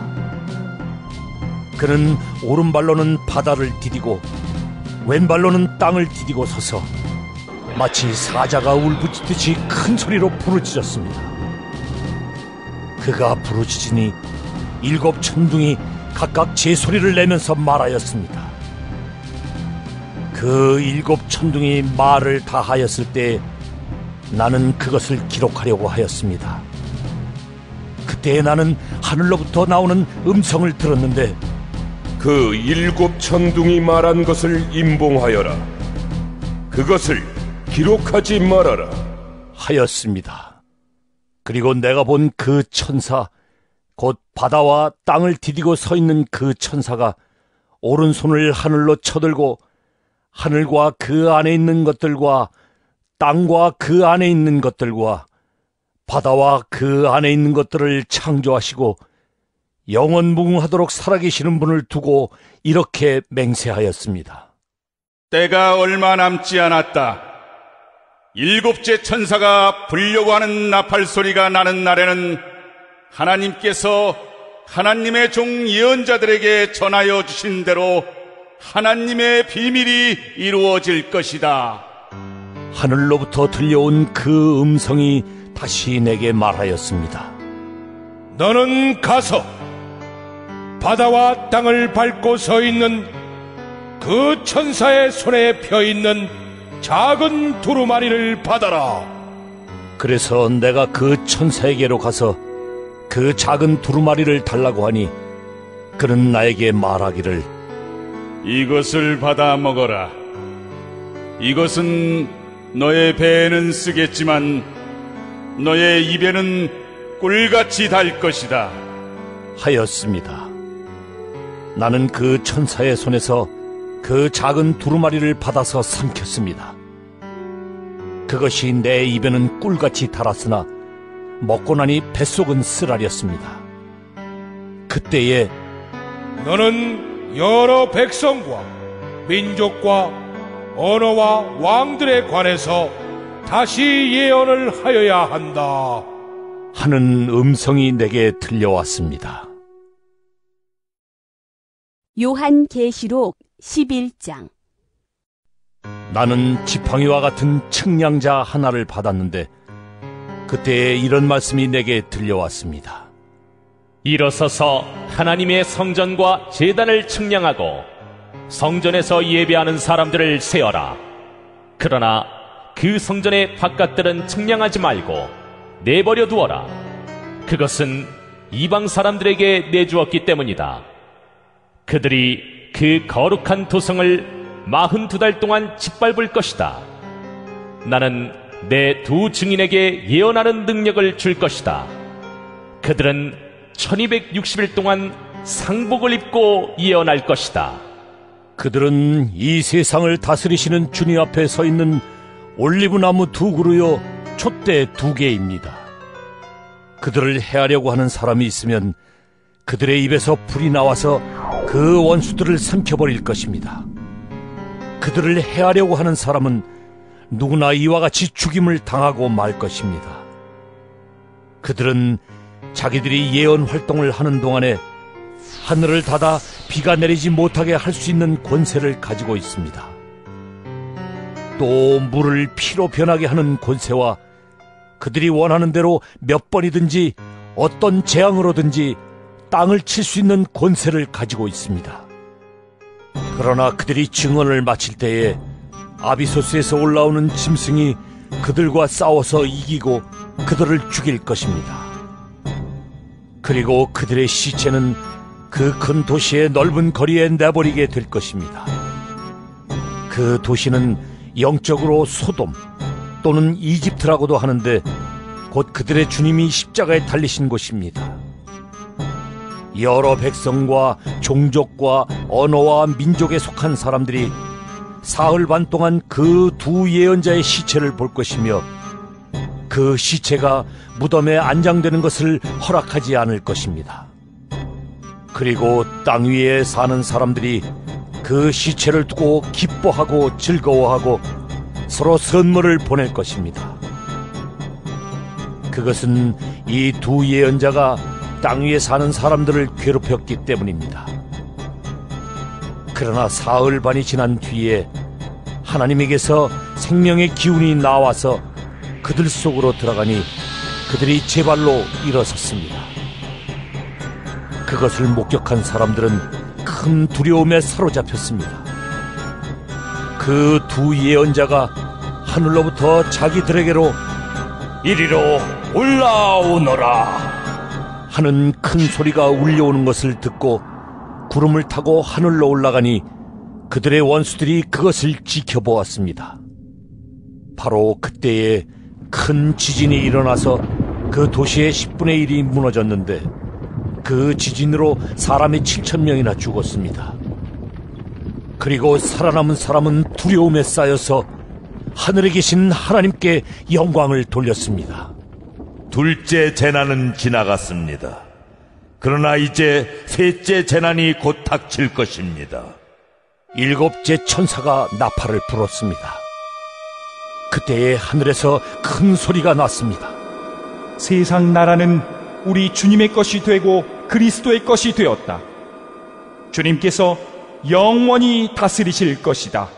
그는 오른발로는 바다를 디디고 왼발로는 땅을 디디고 서서 마치 사자가 울부짖듯이 큰 소리로 부르짖었습니다. 그가 부르짖으니 7 천둥이 각각 제 소리를 내면서 말하였습니다. 그 7 천둥이 말을 다 하였을 때 나는 그것을 기록하려고 하였습니다. 그때 나는 하늘로부터 나오는 음성을 들었는데 그 7 천둥이 말한 것을 임봉하여라. 그것을 기록하지 말아라. 하였습니다. 그리고 내가 본 그 천사, 곧 바다와 땅을 디디고 서 있는 그 천사가 오른손을 하늘로 쳐들고 하늘과 그 안에 있는 것들과 땅과 그 안에 있는 것들과 바다와 그 안에 있는 것들을 창조하시고 영원무궁하도록 살아계시는 분을 두고 이렇게 맹세하였습니다. 때가 얼마 남지 않았다. 7째 천사가 불려고 하는 나팔 소리가 나는 날에는 하나님께서 하나님의 종 예언자들에게 전하여 주신 대로 하나님의 비밀이 이루어질 것이다. 하늘로부터 들려온 그 음성이 다시 내게 말하였습니다. 너는 가서 바다와 땅을 밟고 서 있는 그 천사의 손에 펴 있는 작은 두루마리를 받아라. 그래서 내가 그 천사에게로 가서 그 작은 두루마리를 달라고 하니 그는 나에게 말하기를 이것을 받아 먹어라. 이것은 너의 배에는 쓰겠지만 너의 입에는 꿀같이 달 것이다. 하였습니다. 나는 그 천사의 손에서 그 작은 두루마리를 받아서 삼켰습니다. 그것이 내 입에는 꿀같이 달았으나 먹고 나니 뱃속은 쓰라렸습니다. 그때에 너는 여러 백성과 민족과 언어와 왕들에 관해서 다시 예언을 하여야 한다 하는 음성이 내게 들려왔습니다. 요한계시록 11장. 나는 지팡이와 같은 측량자 하나를 받았는데 그때에 이런 말씀이 내게 들려왔습니다. 일어서서 하나님의 성전과 제단을 측량하고 성전에서 예배하는 사람들을 세어라. 그러나 그 성전의 바깥들은 측량하지 말고 내버려 두어라. 그것은 이방 사람들에게 내주었기 때문이다. 그들이 그 거룩한 도성을 42달 동안 짓밟을 것이다. 나는 내 두 증인에게 예언하는 능력을 줄 것이다. 그들은 1260일 동안 상복을 입고 예언할 것이다. 그들은 이 세상을 다스리시는 주님 앞에 서 있는 올리브나무 두 그루요 촛대 두 개입니다. 그들을 해하려고 하는 사람이 있으면 그들의 입에서 불이 나와서 그 원수들을 삼켜버릴 것입니다. 그들을 해하려고 하는 사람은 누구나 이와 같이 죽임을 당하고 말 것입니다. 그들은 자기들이 예언 활동을 하는 동안에 하늘을 닫아 비가 내리지 못하게 할 수 있는 권세를 가지고 있습니다. 또 물을 피로 변하게 하는 권세와 그들이 원하는 대로 몇 번이든지 어떤 재앙으로든지 땅을 칠 수 있는 권세를 가지고 있습니다. 그러나 그들이 증언을 마칠 때에 아비소스에서 올라오는 짐승이 그들과 싸워서 이기고 그들을 죽일 것입니다. 그리고 그들의 시체는 그 큰 도시의 넓은 거리에 내버리게 될 것입니다. 그 도시는 영적으로 소돔 또는 이집트라고도 하는데 곧 그들의 주님이 십자가에 달리신 곳입니다. 여러 백성과 종족과 언어와 민족에 속한 사람들이 사흘 반 동안 그 두 예언자의 시체를 볼 것이며 그 시체가 무덤에 안장되는 것을 허락하지 않을 것입니다. 그리고 땅 위에 사는 사람들이 그 시체를 두고 기뻐하고 즐거워하고 서로 선물을 보낼 것입니다. 그것은 이 두 예언자가 땅 위에 사는 사람들을 괴롭혔기 때문입니다. 그러나 사흘 반이 지난 뒤에 하나님에게서 생명의 기운이 나와서 그들 속으로 들어가니 그들이 제 발로 일어섰습니다. 그것을 목격한 사람들은 큰 두려움에 사로잡혔습니다. 그 두 예언자가 하늘로부터 자기들에게로 이리로 올라오너라 하는 큰 소리가 울려오는 것을 듣고 구름을 타고 하늘로 올라가니 그들의 원수들이 그것을 지켜보았습니다. 바로 그때에 큰 지진이 일어나서 그 도시의 10분의 1이 무너졌는데 그 지진으로 사람이 7,000명이나 죽었습니다. 그리고 살아남은 사람은 두려움에 쌓여서 하늘에 계신 하나님께 영광을 돌렸습니다. 둘째 재난은 지나갔습니다. 그러나 이제 셋째 재난이 곧 닥칠 것입니다. 일곱째 천사가 나팔을 불었습니다. 그때에 하늘에서 큰 소리가 났습니다. 세상 나라는 우리 주님의 것이 되고 그리스도의 것이 되었다. 주님께서 영원히 다스리실 것이다.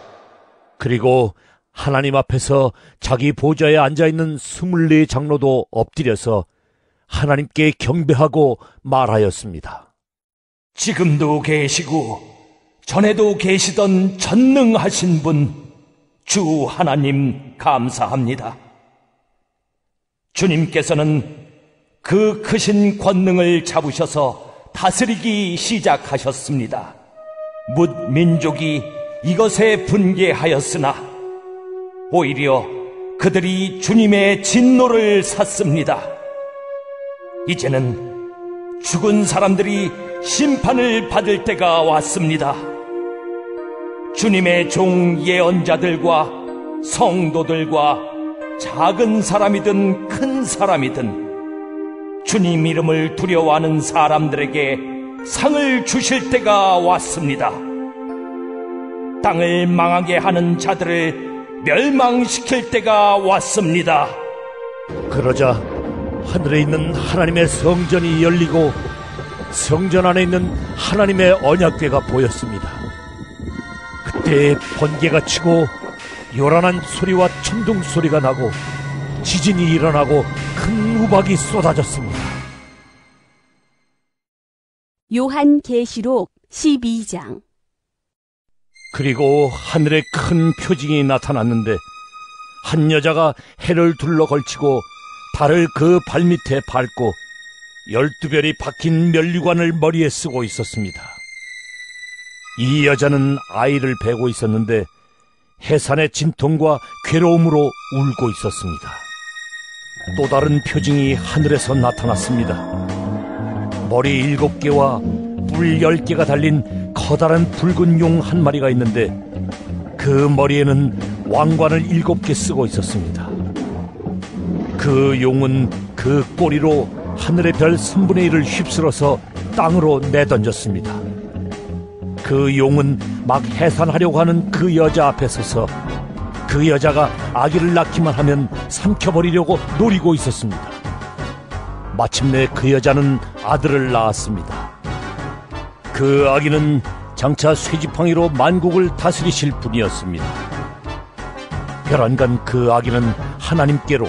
그리고 하나님 앞에서 자기 보좌에 앉아있는 24 장로도 엎드려서 하나님께 경배하고 말하였습니다. 지금도 계시고 전에도 계시던 전능하신 분 주 하나님 감사합니다. 주님께서는 그 크신 권능을 잡으셔서 다스리기 시작하셨습니다. 뭇 민족이 이것에 분개하였으나 오히려 그들이 주님의 진노를 샀습니다. 이제는 죽은 사람들이 심판을 받을 때가 왔습니다. 주님의 종 예언자들과 성도들과 작은 사람이든 큰 사람이든 주님 이름을 두려워하는 사람들에게 상을 주실 때가 왔습니다. 땅을 망하게 하는 자들을 멸망시킬 때가 왔습니다. 그러자 하늘에 있는 하나님의 성전이 열리고 성전 안에 있는 하나님의 언약궤가 보였습니다. 그때 번개가 치고 요란한 소리와 천둥 소리가 나고 지진이 일어나고 큰 우박이 쏟아졌습니다. 요한계시록 12장. 그리고 하늘에 큰 표징이 나타났는데 한 여자가 해를 둘러 걸치고 달을 그 발밑에 밟고 12별이 박힌 면류관을 머리에 쓰고 있었습니다. 이 여자는 아이를 베고 있었는데 해산의 진통과 괴로움으로 울고 있었습니다. 또 다른 표징이 하늘에서 나타났습니다. 머리 7개와 뿔 10개가 달린 커다란 붉은 용 한 마리가 있는데 그 머리에는 왕관을 7개 쓰고 있었습니다. 그 용은 그 꼬리로 하늘의 별 3분의 1을 휩쓸어서 땅으로 내던졌습니다. 그 용은 막 해산하려고 하는 그 여자 앞에 서서 그 여자가 아기를 낳기만 하면 삼켜버리려고 노리고 있었습니다. 마침내 그 여자는 아들을 낳았습니다. 그 아기는 장차 쇠지팡이로 만국을 다스리실 분이었습니다. 벼랑간 그 아기는 하나님께로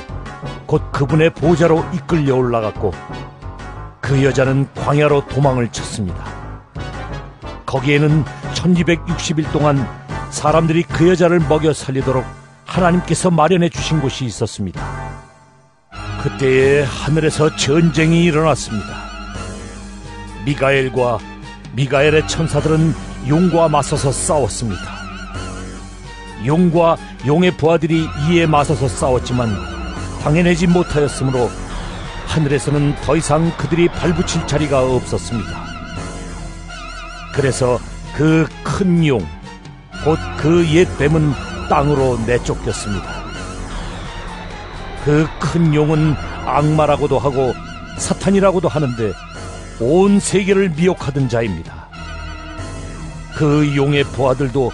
곧 그분의 보좌로 이끌려 올라갔고 그 여자는 광야로 도망을 쳤습니다. 거기에는 1260일 동안 사람들이 그 여자를 먹여 살리도록 하나님께서 마련해 주신 곳이 있었습니다. 그때에 하늘에서 전쟁이 일어났습니다. 미가엘과 미가엘의 천사들은 용과 맞서서 싸웠습니다. 용과 용의 부하들이 이에 맞서서 싸웠지만 당해내지 못하였으므로 하늘에서는 더 이상 그들이 발붙일 자리가 없었습니다. 그래서 그 큰 용, 곧 그 옛 뱀은 땅으로 내쫓겼습니다. 그 큰 용은 악마라고도 하고 사탄이라고도 하는데 온 세계를 미혹하던 자입니다. 그 용의 부하들도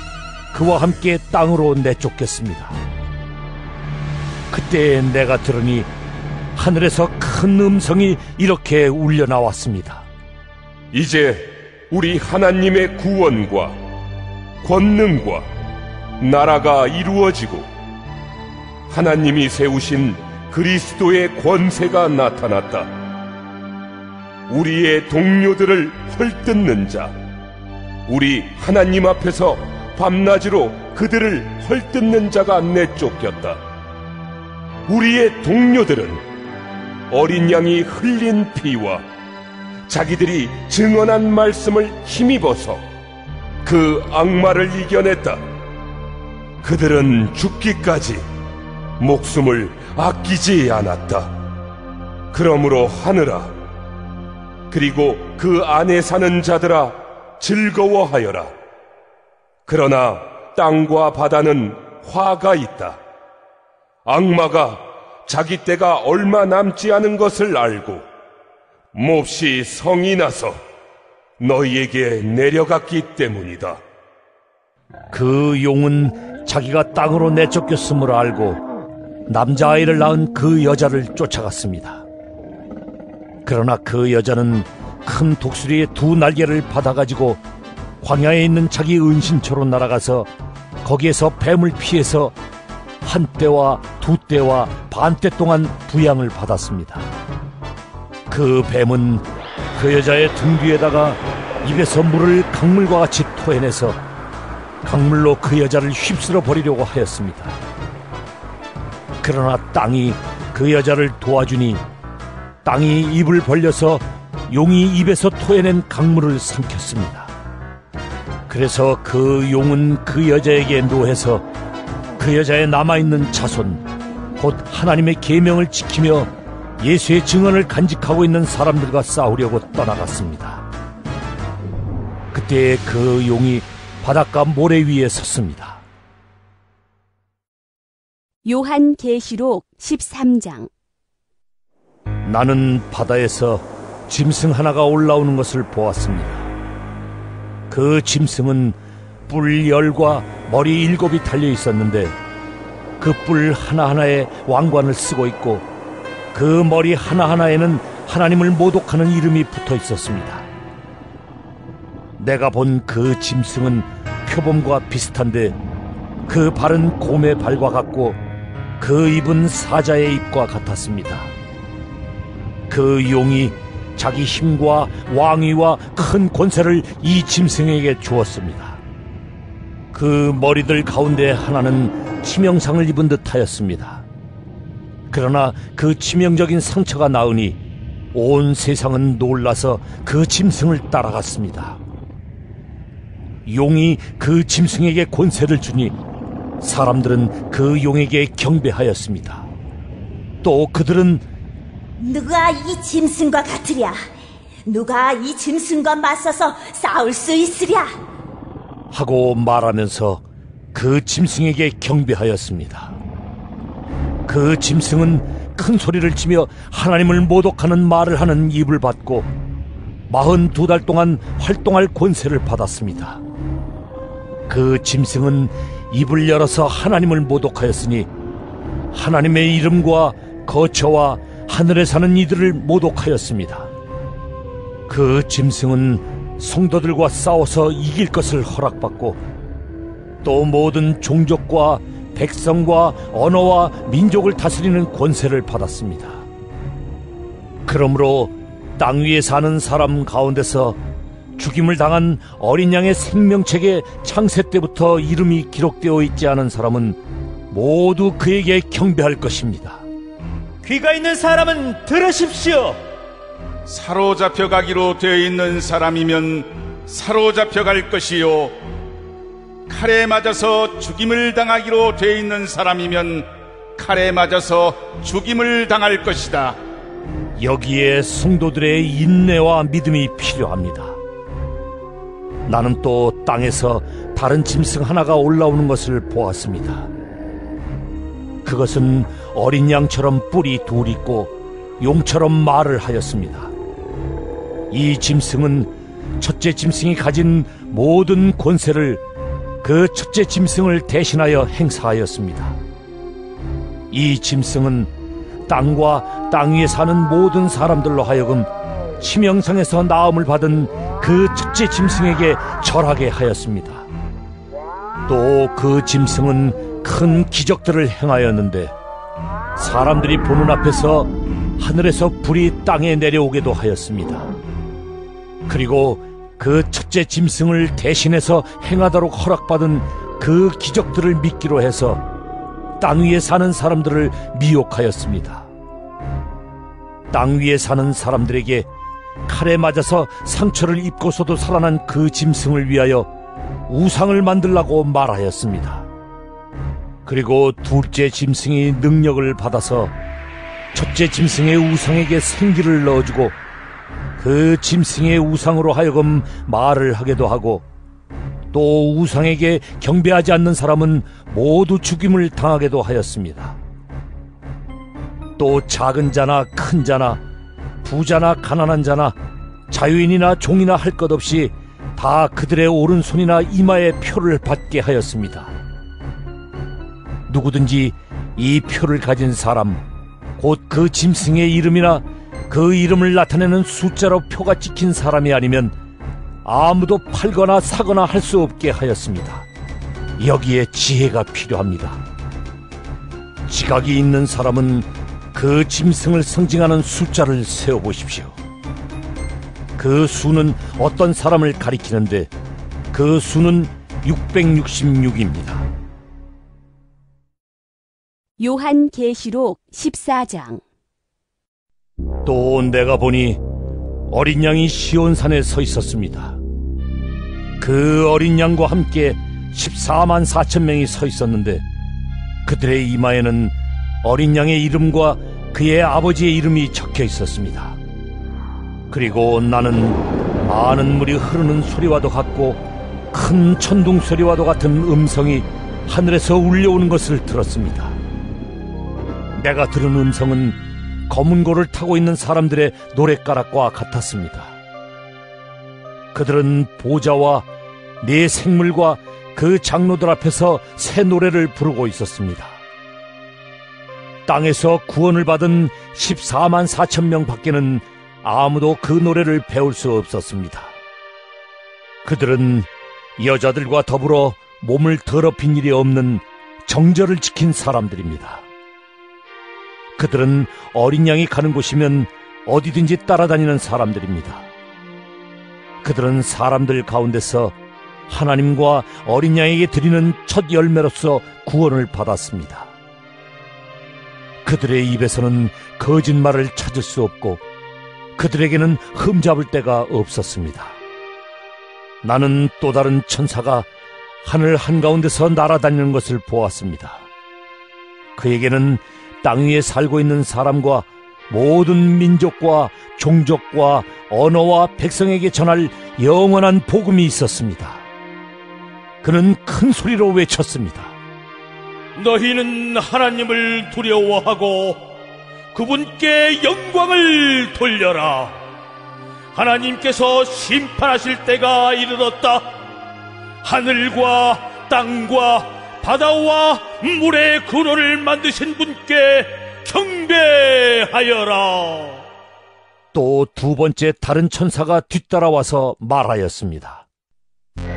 그와 함께 땅으로 내쫓겼습니다. 그때 내가 들으니 하늘에서 큰 음성이 이렇게 울려 나왔습니다. 이제 우리 하나님의 구원과 권능과 나라가 이루어지고 하나님이 세우신 그리스도의 권세가 나타났다. 우리의 동료들을 헐뜯는 자, 우리 하나님 앞에서 밤낮으로 그들을 헐뜯는 자가 내쫓겼다. 우리의 동료들은 어린 양이 흘린 피와 자기들이 증언한 말씀을 힘입어서 그 악마를 이겨냈다. 그들은 죽기까지 목숨을 아끼지 않았다. 그러므로 하늘아, 그리고 그 안에 사는 자들아, 즐거워하여라. 그러나 땅과 바다는 화가 있다. 악마가 자기 때가 얼마 남지 않은 것을 알고 몹시 성이 나서 너희에게 내려갔기 때문이다. 그 용은 자기가 땅으로 내쫓겼음을 알고 남자아이를 낳은 그 여자를 쫓아갔습니다. 그러나 그 여자는 큰 독수리의 2 날개를 받아가지고 광야에 있는 자기 은신처로 날아가서 거기에서 뱀을 피해서 1때와 2때와 반때 동안 부양을 받았습니다. 그 뱀은 그 여자의 등 뒤에다가 입에서 물을 강물과 같이 토해내서 강물로 그 여자를 휩쓸어 버리려고 하였습니다. 그러나 땅이 그 여자를 도와주니 땅이 입을 벌려서 용이 입에서 토해낸 강물을 삼켰습니다. 그래서 그 용은 그 여자에게 노해서 그 여자의 남아있는 자손, 곧 하나님의 계명을 지키며 예수의 증언을 간직하고 있는 사람들과 싸우려고 떠나갔습니다. 그때 그 용이 바닷가 모래 위에 섰습니다. 요한계시록 13장. 나는 바다에서 짐승 하나가 올라오는 것을 보았습니다. 그 짐승은 뿔 10과 머리 7이 달려 있었는데 그 뿔 하나하나에 왕관을 쓰고 있고 그 머리 하나하나에는 하나님을 모독하는 이름이 붙어 있었습니다. 내가 본 그 짐승은 표범과 비슷한데 그 발은 곰의 발과 같고 그 입은 사자의 입과 같았습니다. 그 용이 자기 힘과 왕위와 큰 권세를 이 짐승에게 주었습니다. 그 머리들 가운데 하나는 치명상을 입은 듯 하였습니다. 그러나 그 치명적인 상처가 나으니 온 세상은 놀라서 그 짐승을 따라갔습니다. 용이 그 짐승에게 권세를 주니 사람들은 그 용에게 경배하였습니다. 또 그들은 누가 이 짐승과 같으랴? 누가 이 짐승과 맞서서 싸울 수 있으랴? 하고 말하면서 그 짐승에게 경배하였습니다. 그 짐승은 큰 소리를 치며 하나님을 모독하는 말을 하는 입을 받고 42달 동안 활동할 권세를 받았습니다. 그 짐승은 입을 열어서 하나님을 모독하였으니 하나님의 이름과 거처와 하늘에 사는 이들을 모독하였습니다. 그 짐승은 성도들과 싸워서 이길 것을 허락받고 또 모든 종족과 백성과 언어와 민족을 다스리는 권세를 받았습니다. 그러므로 땅 위에 사는 사람 가운데서 죽임을 당한 어린 양의 생명책에 창세 때부터 이름이 기록되어 있지 않은 사람은 모두 그에게 경배할 것입니다. 귀가 있는 사람은 들으십시오. 사로잡혀 가기로 되어 있는 사람이면 사로잡혀 갈 것이요, 칼에 맞아서 죽임을 당하기로 되어 있는 사람이면 칼에 맞아서 죽임을 당할 것이다. 여기에 성도들의 인내와 믿음이 필요합니다. 나는 또 땅에서 다른 짐승 하나가 올라오는 것을 보았습니다. 그것은 어린 양처럼 뿔이 둘 있고 용처럼 말을 하였습니다. 이 짐승은 첫째 짐승이 가진 모든 권세를 그 첫째 짐승을 대신하여 행사하였습니다. 이 짐승은 땅과 땅 위에 사는 모든 사람들로 하여금 치명상에서 나음을 받은 그 첫째 짐승에게 절하게 하였습니다. 또 그 짐승은 큰 기적들을 행하였는데 사람들이 보는 앞에서 하늘에서 불이 땅에 내려오게도 하였습니다. 그리고 그 첫째 짐승을 대신해서 행하도록 허락받은 그 기적들을 믿기로 해서 땅 위에 사는 사람들을 미혹하였습니다. 땅 위에 사는 사람들에게 칼에 맞아서 상처를 입고서도 살아난 그 짐승을 위하여 우상을 만들라고 말하였습니다. 그리고 둘째 짐승이 능력을 받아서 첫째 짐승의 우상에게 생기를 넣어주고 그 짐승의 우상으로 하여금 말을 하게도 하고 또 우상에게 경배하지 않는 사람은 모두 죽임을 당하게도 하였습니다. 또 작은 자나 큰 자나 부자나 가난한 자나 자유인이나 종이나 할 것 없이 다 그들의 오른손이나 이마에 표를 받게 하였습니다. 누구든지 이 표를 가진 사람, 곧 그 짐승의 이름이나 그 이름을 나타내는 숫자로 표가 찍힌 사람이 아니면 아무도 팔거나 사거나 할 수 없게 하였습니다. 여기에 지혜가 필요합니다. 지각이 있는 사람은 그 짐승을 상징하는 숫자를 세어보십시오. 그 수는 어떤 사람을 가리키는데 그 수는 666입니다. 요한계시록 14장. 또 내가 보니 어린 양이 시온산에 서 있었습니다. 그 어린 양과 함께 14만 4천 명이 서 있었는데 그들의 이마에는 어린 양의 이름과 그의 아버지의 이름이 적혀 있었습니다. 그리고 나는 많은 물이 흐르는 소리와도 같고 큰 천둥 소리와도 같은 음성이 하늘에서 울려오는 것을 들었습니다. 내가 들은 음성은 검은 고를 타고 있는 사람들의 노랫가락과 같았습니다. 그들은 보좌와 네 생물과 그 장로들 앞에서 새 노래를 부르고 있었습니다. 땅에서 구원을 받은 14만 4천 명 밖에는 아무도 그 노래를 배울 수 없었습니다. 그들은 여자들과 더불어 몸을 더럽힌 일이 없는 정절을 지킨 사람들입니다. 그들은 어린 양이 가는 곳이면 어디든지 따라다니는 사람들입니다. 그들은 사람들 가운데서 하나님과 어린 양에게 드리는 첫 열매로서 구원을 받았습니다. 그들의 입에서는 거짓말을 찾을 수 없고 그들에게는 흠잡을 데가 없었습니다. 나는 또 다른 천사가 하늘 한가운데서 날아다니는 것을 보았습니다. 그에게는 땅 위에 살고 있는 사람과 모든 민족과 종족과 언어와 백성에게 전할 영원한 복음이 있었습니다. 그는 큰 소리로 외쳤습니다. 너희는 하나님을 두려워하고 그분께 영광을 돌려라. 하나님께서 심판하실 때가 이르렀다. 하늘과 땅과 바다와 물의 근원을 만드신 분께 경배하여라. 또 두 번째 다른 천사가 뒤따라와서 말하였습니다.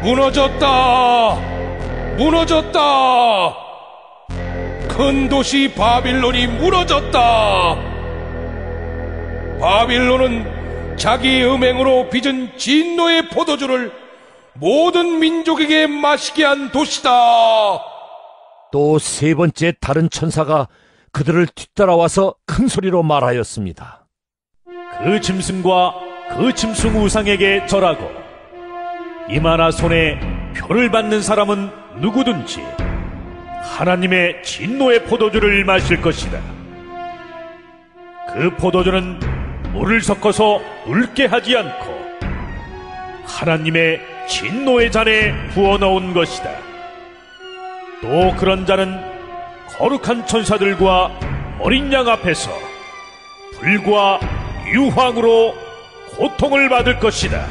무너졌다! 무너졌다! 큰 도시 바빌론이 무너졌다! 바빌론은 자기 음행으로 빚은 진노의 포도주를 모든 민족에게 마시게 한 도시다. 또 세 번째 다른 천사가 그들을 뒤따라와서 큰 소리로 말하였습니다. 그 짐승과 그 짐승 우상에게 절하고 이마나 손에 표를 받는 사람은 누구든지 하나님의 진노의 포도주를 마실 것이다. 그 포도주는 물을 섞어서 묽게 하지 않고 하나님의 진노의 잔에 부어넣은 것이다. 또 그런 자는 거룩한 천사들과 어린 양 앞에서 불과 유황으로 고통을 받을 것이다.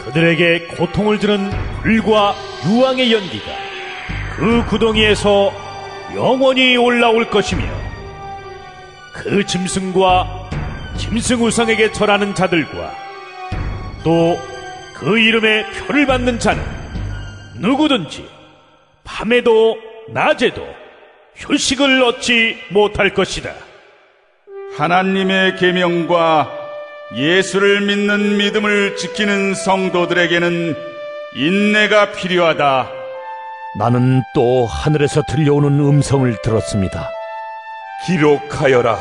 그들에게 고통을 주는 불과 유황의 연기가 그 구덩이에서 영원히 올라올 것이며 그 짐승과 짐승 우상에게 절하는 자들과 또 그 이름에 표를 받는 자는 누구든지 밤에도 낮에도 휴식을 얻지 못할 것이다. 하나님의 계명과 예수를 믿는 믿음을 지키는 성도들에게는 인내가 필요하다. 나는 또 하늘에서 들려오는 음성을 들었습니다. 기록하여라.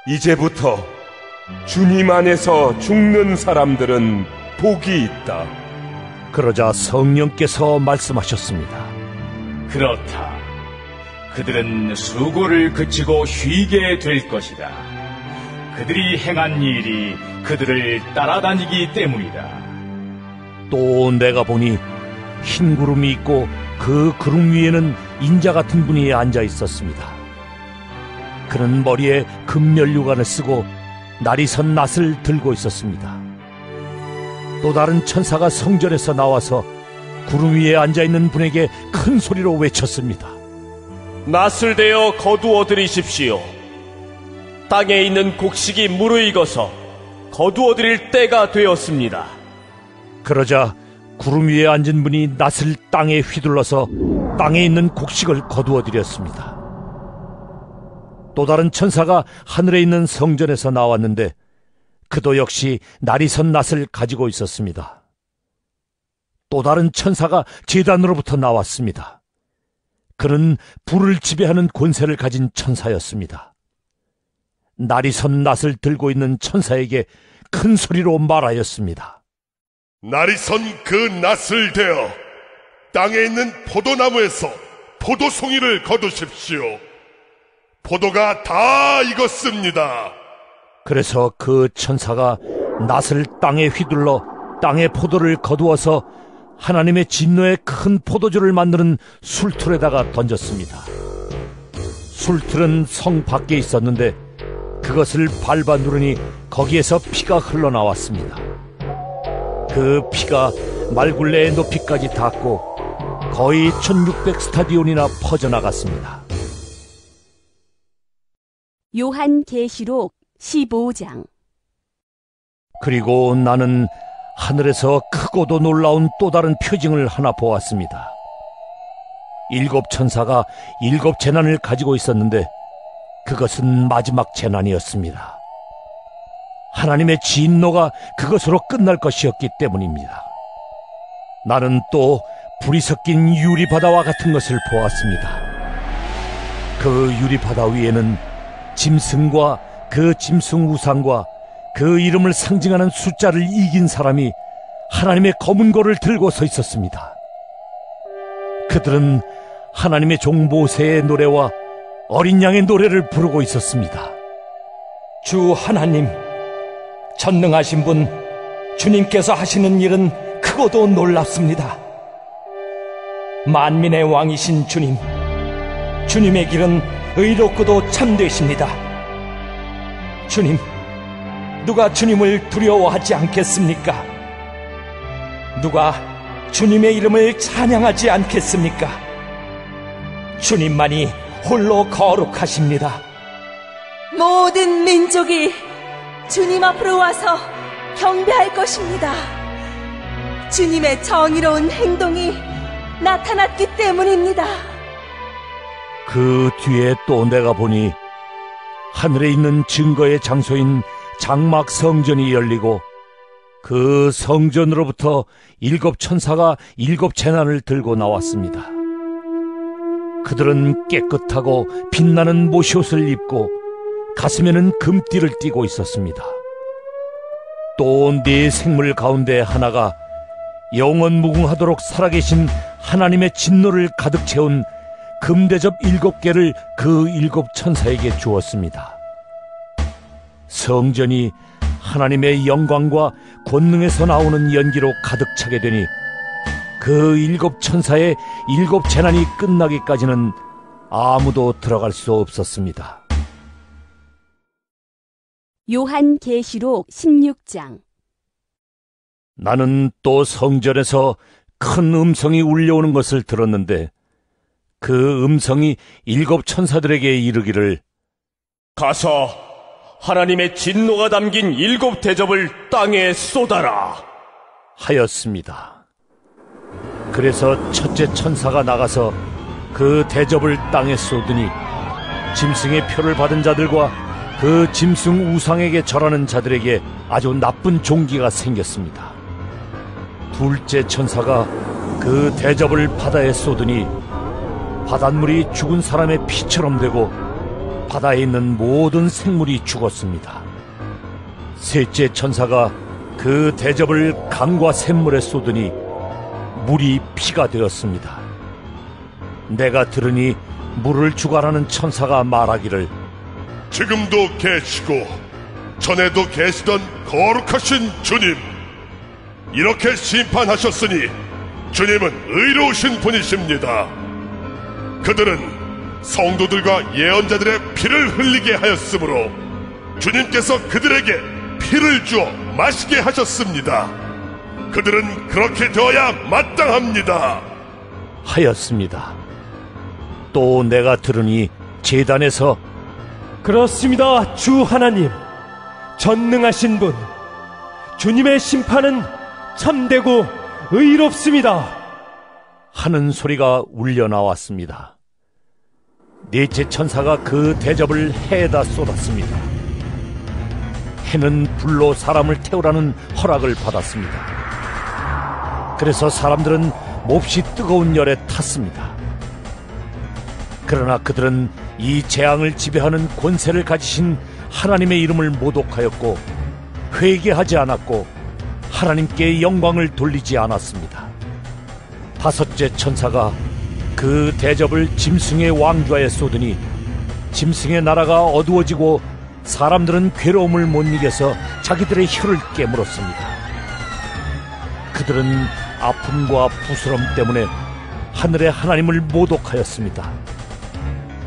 이제부터 주님 안에서 죽는 사람들은 복이 있다. 그러자 성령께서 말씀하셨습니다. 그렇다. 그들은 수고를 그치고 쉬게 될 것이다. 그들이 행한 일이 그들을 따라다니기 때문이다. 또 내가 보니 흰 구름이 있고 그 구름 위에는 인자 같은 분이 앉아 있었습니다. 그는 머리에 금면류관을 쓰고 날이 선 낫을 들고 있었습니다. 또 다른 천사가 성전에서 나와서 구름 위에 앉아있는 분에게 큰 소리로 외쳤습니다. 낫을 대어 거두어 들이십시오. 땅에 있는 곡식이 무르익어서 거두어 드릴 때가 되었습니다. 그러자 구름 위에 앉은 분이 낫을 땅에 휘둘러서 땅에 있는 곡식을 거두어 드렸습니다. 또 다른 천사가 하늘에 있는 성전에서 나왔는데 그도 역시 날이 선 낫을 가지고 있었습니다. 또 다른 천사가 제단으로부터 나왔습니다. 그는 불을 지배하는 권세를 가진 천사였습니다. 날이 선 낫을 들고 있는 천사에게 큰 소리로 말하였습니다. 날이 선 그 낫을 대어 땅에 있는 포도나무에서 포도송이를 거두십시오. 포도가 다 익었습니다. 그래서 그 천사가 낫을 땅에 휘둘러 땅의 포도를 거두어서 하나님의 진노의 큰 포도주를 만드는 술틀에다가 던졌습니다. 술틀은 성 밖에 있었는데 그것을 밟아 누르니 거기에서 피가 흘러나왔습니다. 그 피가 말굴레의 높이까지 닿고 거의 1600 스타디온이나 퍼져나갔습니다. 요한계시록 15장. 그리고 나는 하늘에서 크고도 놀라운 또 다른 표징을 하나 보았습니다. 7 천사가 7 재난을 가지고 있었는데 그것은 마지막 재난이었습니다. 하나님의 진노가 그것으로 끝날 것이었기 때문입니다. 나는 또 불이 섞인 유리바다와 같은 것을 보았습니다. 그 유리바다 위에는 짐승과 그 짐승 우상과 그 이름을 상징하는 숫자를 이긴 사람이 하나님의 검은 고를 들고 서 있었습니다. 그들은 하나님의 종 모세의 노래와 어린 양의 노래를 부르고 있었습니다. 주 하나님, 전능하신 분, 주님께서 하시는 일은 크고도 놀랍습니다. 만민의 왕이신 주님, 주님의 길은 의롭고도 참되십니다. 주님, 누가 주님을 두려워하지 않겠습니까? 누가 주님의 이름을 찬양하지 않겠습니까? 주님만이 홀로 거룩하십니다. 모든 민족이 주님 앞으로 와서 경배할 것입니다. 주님의 정의로운 행동이 나타났기 때문입니다. 그 뒤에 또 내가 보니 하늘에 있는 증거의 장소인 장막 성전이 열리고 그 성전으로부터 7 천사가 7 재난을 들고 나왔습니다. 그들은 깨끗하고 빛나는 모시옷을 입고 가슴에는 금띠를 띠고 있었습니다. 또 4 생물 가운데 하나가 영원무궁하도록 살아계신 하나님의 진노를 가득 채운 금대접 7개를 그 7 천사에게 주었습니다. 성전이 하나님의 영광과 권능에서 나오는 연기로 가득 차게 되니 그 7 천사의 7 재난이 끝나기까지는 아무도 들어갈 수 없었습니다. 요한계시록 16장. 나는 또 성전에서 큰 음성이 울려오는 것을 들었는데 그 음성이 7 천사들에게 이르기를, 가서 하나님의 진노가 담긴 7 대접을 땅에 쏟아라 하였습니다. 그래서 첫째 천사가 나가서 그 대접을 땅에 쏟으니 짐승의 표를 받은 자들과 그 짐승 우상에게 절하는 자들에게 아주 나쁜 종기가 생겼습니다. 둘째 천사가 그 대접을 바다에 쏟으니 바닷물이 죽은 사람의 피처럼 되고 바다에 있는 모든 생물이 죽었습니다. 셋째 천사가 그 대접을 강과 샘물에 쏟으니 물이 피가 되었습니다. 내가 들으니 물을 주관하는 천사가 말하기를, 지금도 계시고 전에도 계시던 거룩하신 주님, 이렇게 심판하셨으니 주님은 의로우신 분이십니다. 그들은 성도들과 예언자들의 피를 흘리게 하였으므로 주님께서 그들에게 피를 주어 마시게 하셨습니다. 그들은 그렇게 되어야 마땅합니다 하였습니다. 또 내가 들으니 제단에서, 그렇습니다. 주 하나님, 전능하신 분, 주님의 심판은 참되고 의롭습니다 하는 소리가 울려 나왔습니다. 넷째 천사가 그 대접을 해에다 쏟았습니다. 해는 불로 사람을 태우라는 허락을 받았습니다. 그래서 사람들은 몹시 뜨거운 열에 탔습니다. 그러나 그들은 이 재앙을 지배하는 권세를 가지신 하나님의 이름을 모독하였고 회개하지 않았고 하나님께 영광을 돌리지 않았습니다. 다섯째 천사가 그 대접을 짐승의 왕좌에 쏟으니 짐승의 나라가 어두워지고 사람들은 괴로움을 못 이겨서 자기들의 혀를 깨물었습니다. 그들은 아픔과 부스럼 때문에 하늘의 하나님을 모독하였습니다.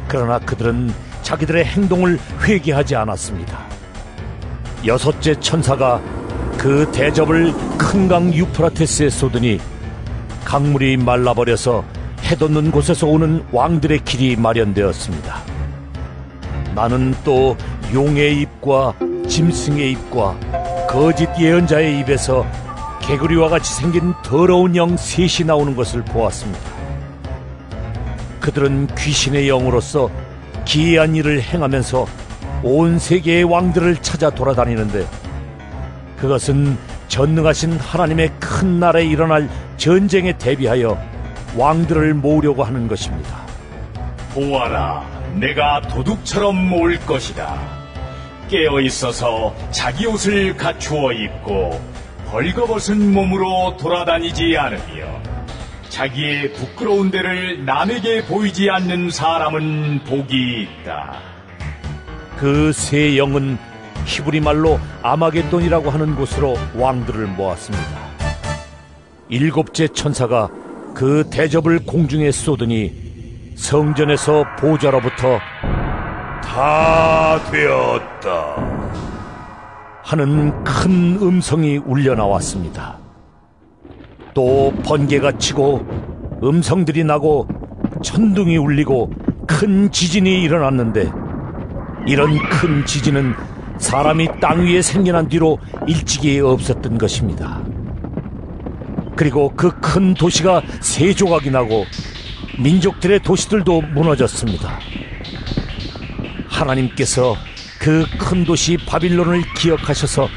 그러나 그들은 자기들의 행동을 회개하지 않았습니다. 여섯째 천사가 그 대접을 큰 강 유프라테스에 쏟으니 강물이 말라버려서 해돋는 곳에서 오는 왕들의 길이 마련되었습니다. 나는 또 용의 입과 짐승의 입과 거짓 예언자의 입에서 개구리와 같이 생긴 더러운 영 셋이 나오는 것을 보았습니다. 그들은 귀신의 영으로서 기이한 일을 행하면서 온 세계의 왕들을 찾아 돌아다니는데, 그것은 전능하신 하나님의 큰 날에 일어날 전쟁에 대비하여 왕들을 모으려고 하는 것입니다. 보아라, 내가 도둑처럼 올 것이다. 깨어 있어서 자기 옷을 갖추어 입고 벌거벗은 몸으로 돌아다니지 않으며 자기의 부끄러운 데를 남에게 보이지 않는 사람은 복이 있다. 그 세 영은 히브리 말로 아마겟돈이라고 하는 곳으로 왕들을 모았습니다. 일곱째 천사가 그 대접을 공중에 쏟으니 성전에서 보좌로부터 다 되었다 하는 큰 음성이 울려 나왔습니다. 또 번개가 치고 음성들이 나고 천둥이 울리고 큰 지진이 일어났는데, 이런 큰 지진은 사람이 땅 위에 생겨난 뒤로 일찍이 없었던 것입니다. 그리고 그 큰 도시가 세 조각이 나고 민족들의 도시들도 무너졌습니다. 하나님께서 그 큰 도시 바빌론을 기억하셔서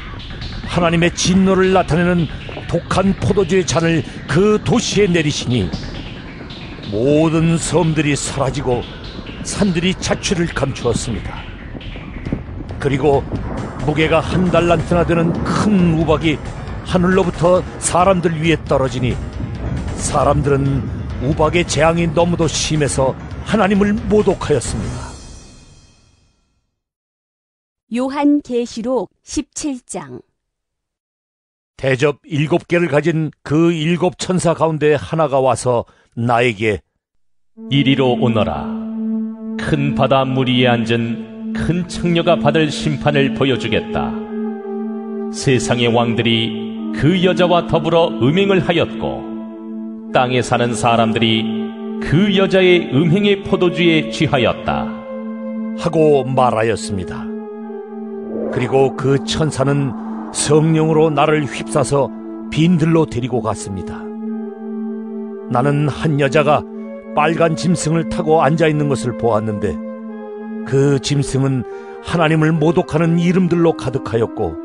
하나님의 진노를 나타내는 독한 포도주의 잔을 그 도시에 내리시니 모든 섬들이 사라지고 산들이 자취를 감추었습니다. 그리고 무게가 1달란트나 되는 큰 우박이 하늘로부터 사람들 위에 떨어지니 사람들은 우박의 재앙이 너무도 심해서 하나님을 모독하였습니다. 요한계시록 17장. 대접 7개를 가진 그 7 천사 가운데 하나가 와서 나에게 이리로 오너라. 큰 바다 물 위에 앉은 큰 창녀가 받을 심판을 보여주겠다. 세상의 왕들이 그 여자와 더불어 음행을 하였고 땅에 사는 사람들이 그 여자의 음행의 포도주에 취하였다 하고 말하였습니다. 그리고 그 천사는 성령으로 나를 휩싸서 빈들로 데리고 갔습니다. 나는 한 여자가 빨간 짐승을 타고 앉아있는 것을 보았는데, 그 짐승은 하나님을 모독하는 이름들로 가득하였고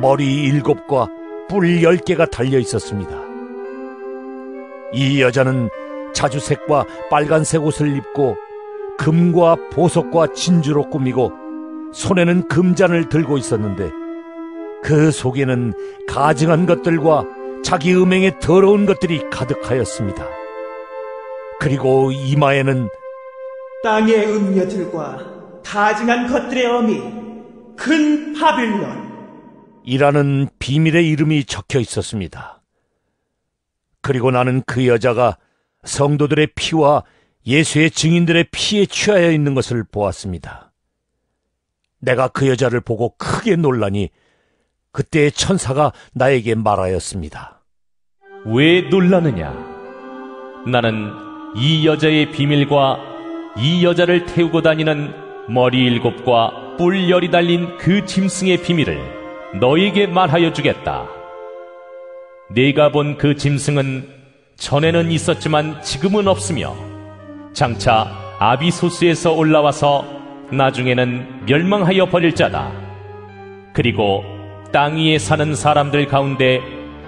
머리 7과 뿔 10개가 달려 있었습니다. 이 여자는 자주색과 빨간색 옷을 입고 금과 보석과 진주로 꾸미고 손에는 금잔을 들고 있었는데, 그 속에는 가증한 것들과 자기 음행의 더러운 것들이 가득하였습니다. 그리고 이마에는 땅의 음녀들과 가증한 것들의 어미 큰 바빌론 이라는 비밀의 이름이 적혀 있었습니다. 그리고 나는 그 여자가 성도들의 피와 예수의 증인들의 피에 취하여 있는 것을 보았습니다. 내가 그 여자를 보고 크게 놀라니 그때 천사가 나에게 말하였습니다. 왜 놀라느냐? 나는 이 여자의 비밀과 이 여자를 태우고 다니는 머리 7과 뿔 10이 달린 그 짐승의 비밀을 너에게 말하여 주겠다. 네가 본 그 짐승은 전에는 있었지만 지금은 없으며 장차 아비소스에서 올라와서 나중에는 멸망하여 버릴 자다. 그리고 땅 위에 사는 사람들 가운데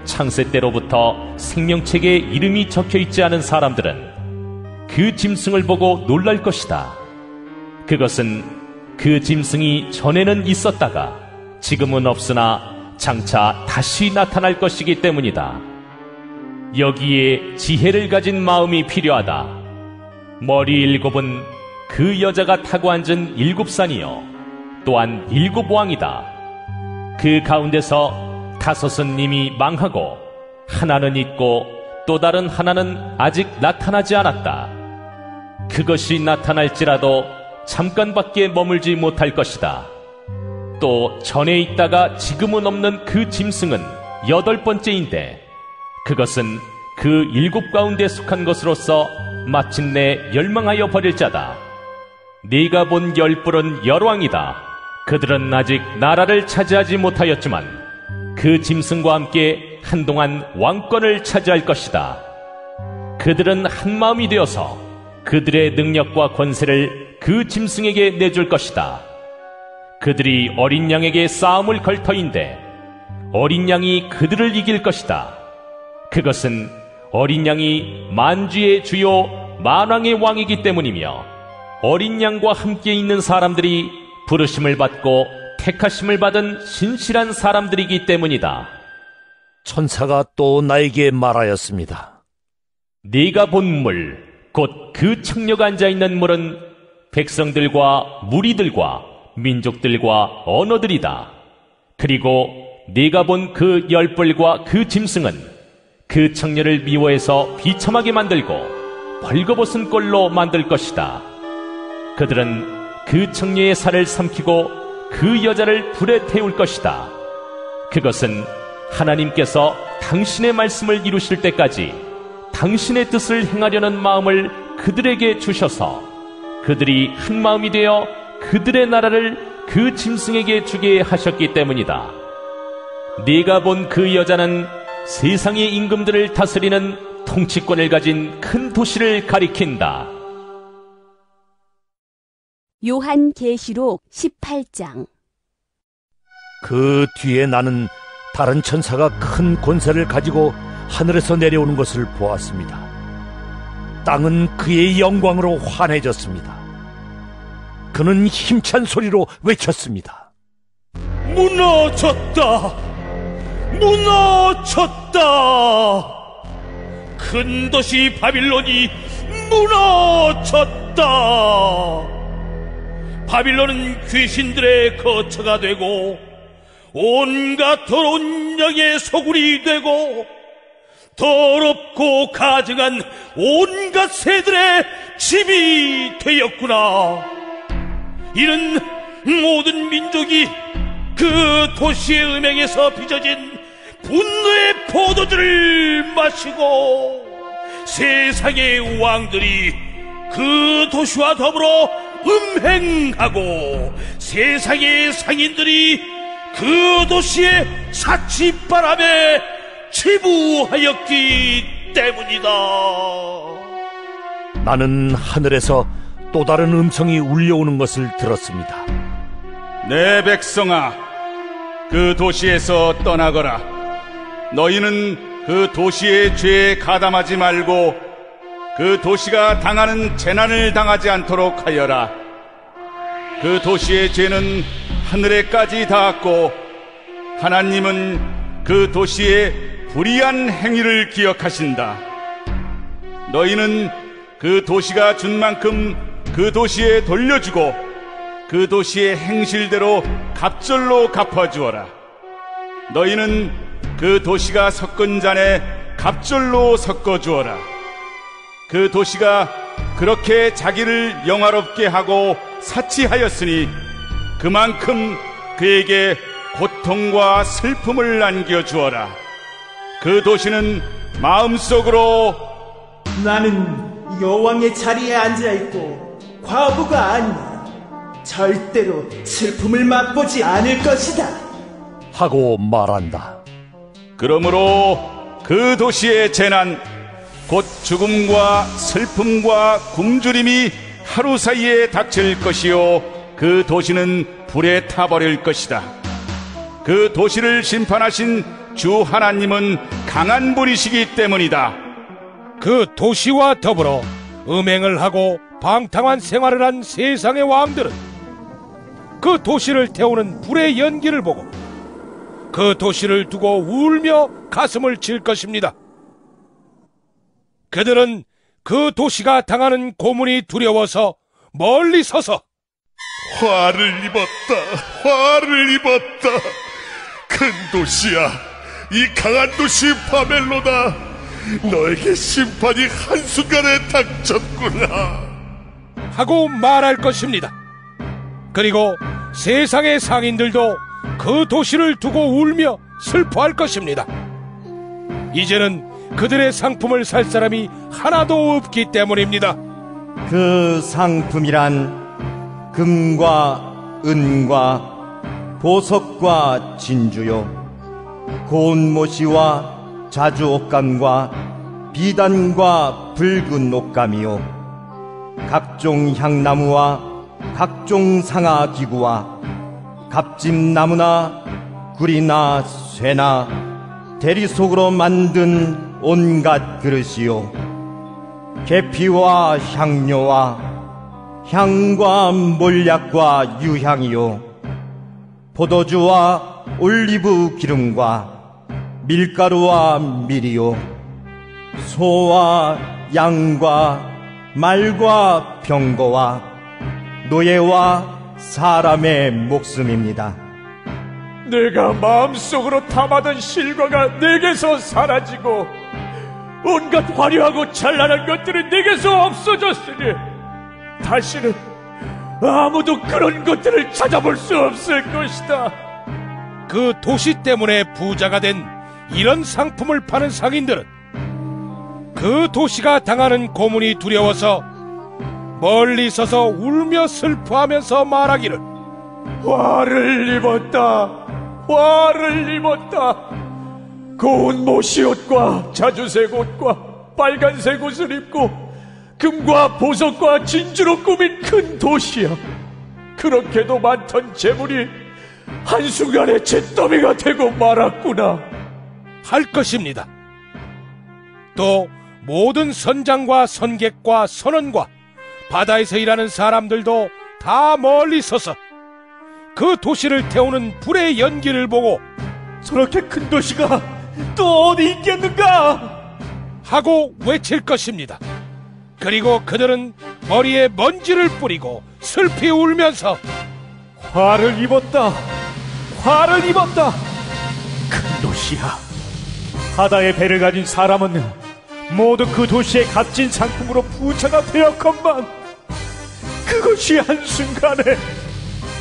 창세 때로부터 생명책에 이름이 적혀 있지 않은 사람들은 그 짐승을 보고 놀랄 것이다. 그것은 그 짐승이 전에는 있었다가 지금은 없으나 장차 다시 나타날 것이기 때문이다. 여기에 지혜를 가진 마음이 필요하다. 머리 7은 그 여자가 타고 앉은 7산이요 또한 7왕이다. 그 가운데서 5은 이미 망하고 하나는 있고 또 다른 하나는 아직 나타나지 않았다. 그것이 나타날지라도 잠깐밖에 머물지 못할 것이다. 또 전에 있다가 지금은 없는 그 짐승은 8번째인데 그것은 그 7 가운데 속한 것으로서 마침내 멸망하여 버릴 자다. 네가 본 10뿔은 열왕이다. 그들은 아직 나라를 차지하지 못하였지만 그 짐승과 함께 한동안 왕권을 차지할 것이다. 그들은 한마음이 되어서 그들의 능력과 권세를 그 짐승에게 내줄 것이다. 그들이 어린 양에게 싸움을 걸 터인데 어린 양이 그들을 이길 것이다. 그것은 어린 양이 만주의 주요 만왕의 왕이기 때문이며 어린 양과 함께 있는 사람들이 부르심을 받고 택하심을 받은 신실한 사람들이기 때문이다. 천사가 또 나에게 말하였습니다. 네가 본 물, 곧 그 청녀가 앉아있는 물은 백성들과 무리들과 민족들과 언어들이다. 그리고 네가 본 그 10뿔과 그 짐승은 그 청녀를 미워해서 비참하게 만들고 벌거벗은 꼴로 만들 것이다. 그들은 그 청녀의 살을 삼키고 그 여자를 불에 태울 것이다. 그것은 하나님께서 당신의 말씀을 이루실 때까지 당신의 뜻을 행하려는 마음을 그들에게 주셔서 그들이 한 마음이 되어 그들의 나라를 그 짐승에게 주게 하셨기 때문이다. 네가 본 그 여자는 세상의 임금들을 다스리는 통치권을 가진 큰 도시를 가리킨다. 요한계시록 18장. 그 뒤에 나는 다른 천사가 큰 권세를 가지고 하늘에서 내려오는 것을 보았습니다. 땅은 그의 영광으로 환해졌습니다. 그는 힘찬 소리로 외쳤습니다. 무너졌다! 무너졌다! 큰 도시 바빌론이 무너졌다! 바빌론은 귀신들의 거처가 되고 온갖 더러운 영의 소굴이 되고 더럽고 가증한 온갖 새들의 집이 되었구나. 이는 모든 민족이 그 도시의 음행에서 빚어진 분노의 포도주를 마시고 세상의 왕들이 그 도시와 더불어 음행하고 세상의 상인들이 그 도시의 사치바람에 치부하였기 때문이다. 나는 하늘에서 또 다른 음성이 울려오는 것을 들었습니다. 내 백성아, 그 도시에서 떠나거라. 너희는 그 도시의 죄에 가담하지 말고 그 도시가 당하는 재난을 당하지 않도록 하여라. 그 도시의 죄는 하늘에까지 닿았고 하나님은 그 도시의 불의한 행위를 기억하신다. 너희는 그 도시가 준 만큼 그 도시에 돌려주고 그 도시의 행실대로 갑절로 갚아주어라. 너희는 그 도시가 섞은 잔에 갑절로 섞어주어라. 그 도시가 그렇게 자기를 영화롭게 하고 사치하였으니 그만큼 그에게 고통과 슬픔을 안겨주어라. 그 도시는 마음속으로 나는 여왕의 자리에 앉아있고 과부가 아니니 절대로 슬픔을 맛보지 않을 것이다 하고 말한다. 그러므로 그 도시의 재난 곧 죽음과 슬픔과 굶주림이 하루 사이에 닥칠 것이요 그 도시는 불에 타버릴 것이다. 그 도시를 심판하신 주 하나님은 강한 분이시기 때문이다. 그 도시와 더불어 음행을 하고 방탕한 생활을 한 세상의 왕들은 그 도시를 태우는 불의 연기를 보고 그 도시를 두고 울며 가슴을 칠 것입니다. 그들은 그 도시가 당하는 고문이 두려워서 멀리 서서 화를 입었다. 큰 도시야, 이 강한 도시 바벨로나, 너에게 심판이 한순간에 닥쳤구나 하고 말할 것입니다. 그리고 세상의 상인들도 그 도시를 두고 울며 슬퍼할 것입니다. 이제는 그들의 상품을 살 사람이 하나도 없기 때문입니다. 그 상품이란 금과 은과 보석과 진주요, 고운 모시와 자주 옷감과 비단과 붉은 옷감이요, 각종 향나무와 각종 상아 기구와 갑집나무나 구리나 쇠나 대리석으로 만든 온갖 그릇이요, 계피와 향료와 향과 몰약과 유향이요, 포도주와 올리브 기름과 밀가루와 밀이요, 소와 양과 말과 병거와 노예와 사람의 목숨입니다. 내가 마음속으로 담아둔 실과가 내게서 사라지고 온갖 화려하고 찬란한 것들은 내게서 없어졌으니 다시는 아무도 그런 것들을 찾아볼 수 없을 것이다. 그 도시 때문에 부자가 된 이런 상품을 파는 상인들은 그 도시가 당하는 고문이 두려워서 멀리 서서 울며 슬퍼하면서 말하기를, 화를 입었다, 화를 입었다. 고운 모시옷과 자주색 옷과 빨간색 옷을 입고 금과 보석과 진주로 꾸민 큰 도시야. 그렇게도 많던 재물이 한순간에 잿더미가 되고 말았구나 할 것입니다. 또 모든 선장과 선객과 선원과 바다에서 일하는 사람들도 다 멀리 서서 그 도시를 태우는 불의 연기를 보고, 저렇게 큰 도시가 또 어디 있겠는가 하고 외칠 것입니다. 그리고 그들은 머리에 먼지를 뿌리고 슬피 울면서, 화를 입었다, 화를 입었다. 큰 도시야, 바다의 배를 가진 사람은 모두 그 도시의 값진 상품으로 부자가 되었건만 그것이 한순간에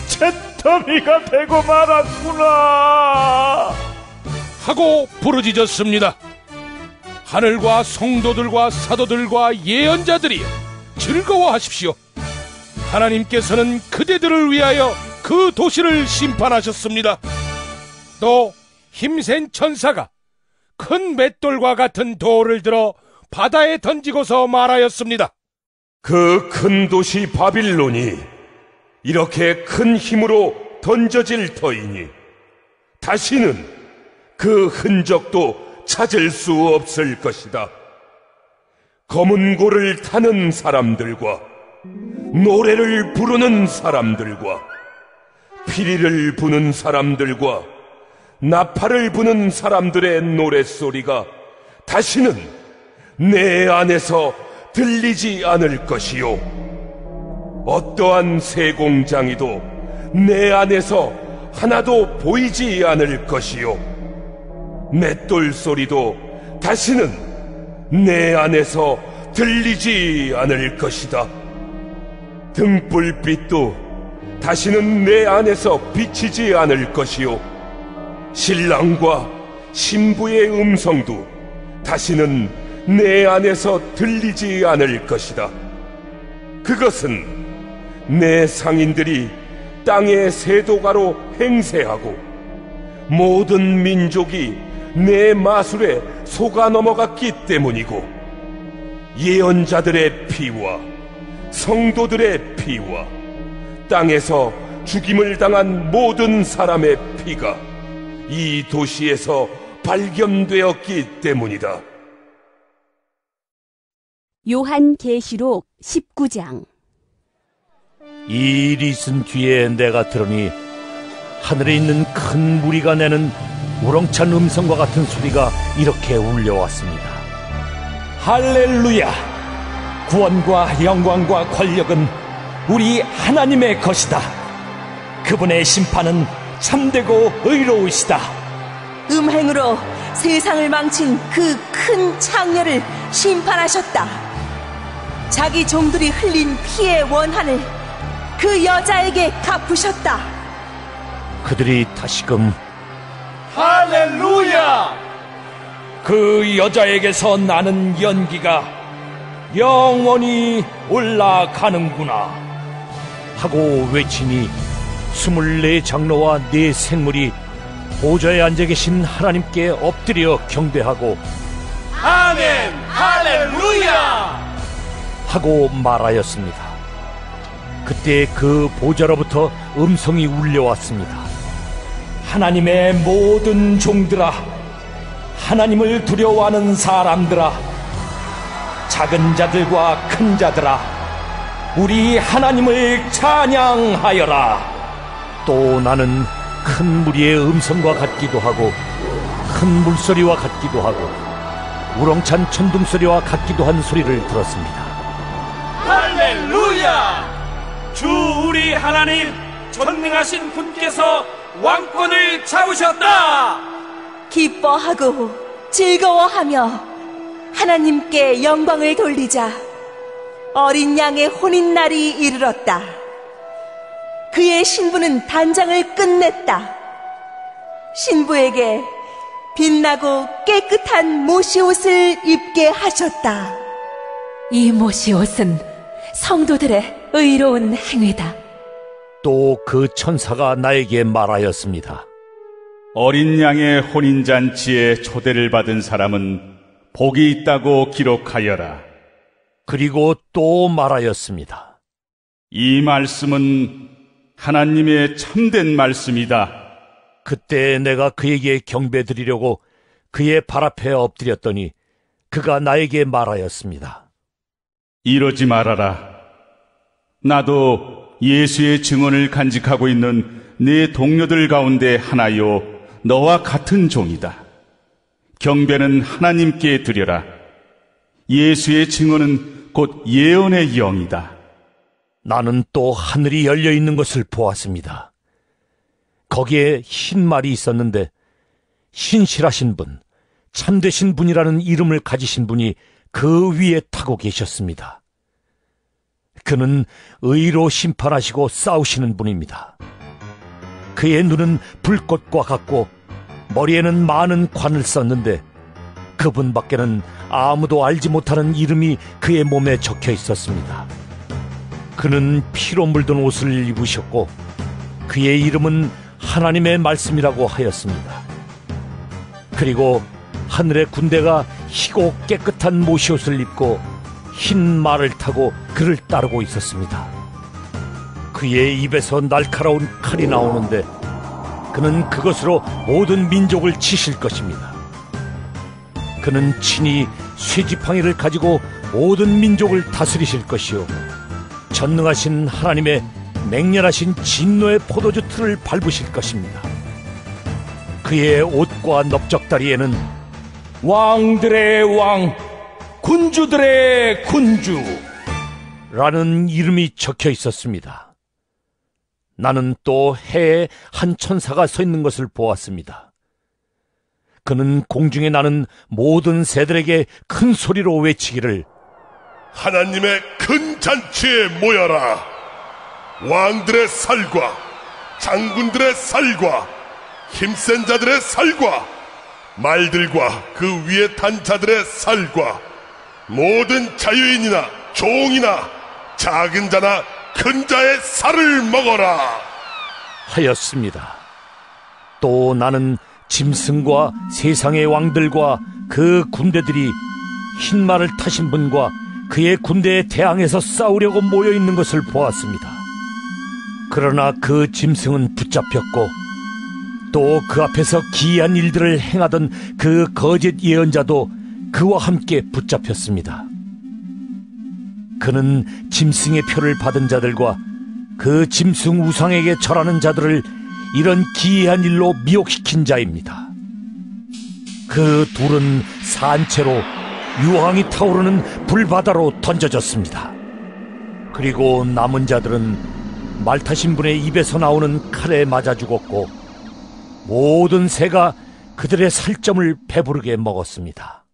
잿더미가 되고 말았구나 하고 부르짖었습니다. 하늘과 성도들과 사도들과 예언자들이여, 즐거워하십시오. 하나님께서는 그대들을 위하여 그 도시를 심판하셨습니다. 또 힘센 천사가 큰 맷돌과 같은 돌을 들어 바다에 던지고서 말하였습니다. 그 큰 도시 바빌론이 이렇게 큰 힘으로 던져질 터이니 다시는 그 흔적도 찾을 수 없을 것이다. 검은 고를 타는 사람들과 노래를 부르는 사람들과 피리를 부는 사람들과 나팔을 부는 사람들의 노랫소리가 다시는 내 안에서 들리지 않을 것이요, 어떠한 세공장이도 내 안에서 하나도 보이지 않을 것이요, 맷돌 소리도 다시는 내 안에서 들리지 않을 것이다. 등불빛도 다시는 내 안에서 비치지 않을 것이요, 신랑과 신부의 음성도 다시는 내 안에서 들리지 않을 것이다. 그것은 내 상인들이 땅의 세도가로 행세하고 모든 민족이 내 마술에 속아 넘어갔기 때문이고, 예언자들의 피와 성도들의 피와 땅에서 죽임을 당한 모든 사람의 피가 이 도시에서 발견되었기 때문이다. 요한계시록 19장. 이 일이 있은 뒤에 내가 들으니 하늘에 있는 큰 무리가 내는 우렁찬 음성과 같은 소리가 이렇게 울려왔습니다. 할렐루야! 구원과 영광과 권력은 우리 하나님의 것이다. 그분의 심판은 참되고 의로우시다. 음행으로 세상을 망친 그 큰 창녀를 심판하셨다. 자기 종들이 흘린 피의 원한을 그 여자에게 갚으셨다. 그들이 다시금 할렐루야! 그 여자에게서 나는 연기가 영원히 올라가는구나 하고 외치니 24 장로와 4 생물이 보좌에 앉아 계신 하나님께 엎드려 경배하고 아멘 할렐루야 하고 말하였습니다. 그때 그 보좌로부터 음성이 울려왔습니다. 하나님의 모든 종들아, 하나님을 두려워하는 사람들아, 작은 자들과 큰 자들아, 우리 하나님을 찬양하여라. 또 나는 큰 무리의 음성과 같기도 하고 큰 물소리와 같기도 하고 우렁찬 천둥소리와 같기도 한 소리를 들었습니다. 할렐루야! 주 우리 하나님 전능하신 분께서 왕권을 잡으셨다. 기뻐하고 즐거워하며 하나님께 영광을 돌리자. 어린 양의 혼인날이 이르렀다. 그의 신부는 단장을 끝냈다. 신부에게 빛나고 깨끗한 모시옷을 입게 하셨다. 이 모시옷은 성도들의 의로운 행위다. 또 그 천사가 나에게 말하였습니다. 어린 양의 혼인잔치에 초대를 받은 사람은 복이 있다고 기록하여라. 그리고 또 말하였습니다. 이 말씀은 하나님의 참된 말씀이다. 그때 내가 그에게 경배드리려고 그의 발 앞에 엎드렸더니 그가 나에게 말하였습니다. 이러지 말아라. 나도 예수의 증언을 간직하고 있는 내 동료들 가운데 하나요, 너와 같은 종이다. 경배는 하나님께 드려라. 예수의 증언은 곧 예언의 영이다. 나는 또 하늘이 열려 있는 것을 보았습니다. 거기에 흰 말이 있었는데 신실하신 분, 참되신 분이라는 이름을 가지신 분이 그 위에 타고 계셨습니다. 그는 의로 심판하시고 싸우시는 분입니다. 그의 눈은 불꽃과 같고 머리에는 많은 관을 썼는데 그분밖에는 아무도 알지 못하는 이름이 그의 몸에 적혀 있었습니다. 그는 피로 물든 옷을 입으셨고 그의 이름은 하나님의 말씀이라고 하였습니다. 그리고 하늘의 군대가 희고 깨끗한 모시옷을 입고 흰 말을 타고 그를 따르고 있었습니다. 그의 입에서 날카로운 칼이 나오는데 그는 그것으로 모든 민족을 치실 것입니다. 그는 친히 쇠지팡이를 가지고 모든 민족을 다스리실 것이요 전능하신 하나님의 맹렬하신 진노의 포도주 틀을 밟으실 것입니다. 그의 옷과 넓적다리에는 왕들의 왕, 군주들의 군주 라는 이름이 적혀 있었습니다. 나는 또 해에 한 천사가 서 있는 것을 보았습니다. 그는 공중에 나는 모든 새들에게 큰 소리로 외치기를 하나님의 큰 잔치에 모여라. 왕들의 살과 장군들의 살과 힘센 자들의 살과 말들과 그 위에 탄 자들의 살과 모든 자유인이나 종이나 작은 자나 큰 자의 살을 먹어라 하였습니다. 또 나는 짐승과 세상의 왕들과 그 군대들이 흰 말을 타신 분과 그의 군대에 대항해서 싸우려고 모여있는 것을 보았습니다. 그러나 그 짐승은 붙잡혔고 또 그 앞에서 기이한 일들을 행하던 그 거짓 예언자도 그와 함께 붙잡혔습니다. 그는 짐승의 표를 받은 자들과 그 짐승 우상에게 절하는 자들을 이런 기이한 일로 미혹시킨 자입니다. 그 둘은 산채로 유황이 타오르는 불바다로 던져졌습니다. 그리고 남은 자들은 말 타신 분의 입에서 나오는 칼에 맞아 죽었고 모든 새가 그들의 살점을 배부르게 먹었습니다.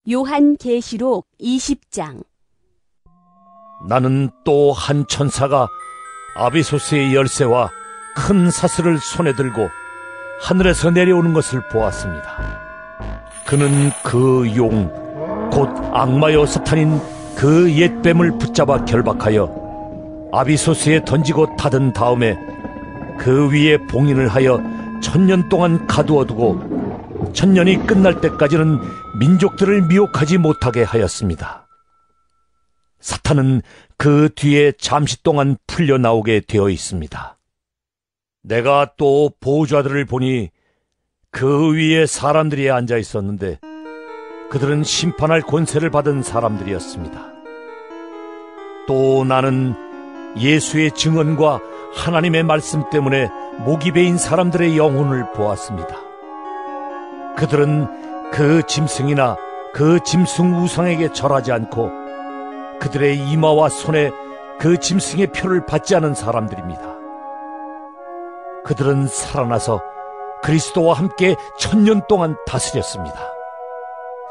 요한계시록 20장. 나는 또 한 천사가 아비소스의 열쇠와 큰 사슬을 손에 들고 하늘에서 내려오는 것을 보았습니다. 그는 그 용, 곧 악마여 사탄인 그 옛뱀을 붙잡아 결박하여 아비소스에 던지고 닫은 다음에 그 위에 봉인을 하여 1000년 동안 가두어두고 1000년이 끝날 때까지는 민족들을 미혹하지 못하게 하였습니다. 사탄은 그 뒤에 잠시 동안 풀려나오게 되어 있습니다. 내가 또 보호자들을 보니 그 위에 사람들이 앉아 있었는데 그들은 심판할 권세를 받은 사람들이었습니다. 또 나는 예수의 증언과 하나님의 말씀 때문에 목이 베인 사람들의 영혼을 보았습니다. 그들은 그 짐승이나 그 짐승 우상에게 절하지 않고 그들의 이마와 손에 그 짐승의 표를 받지 않은 사람들입니다. 그들은 살아나서 그리스도와 함께 1000년 동안 다스렸습니다.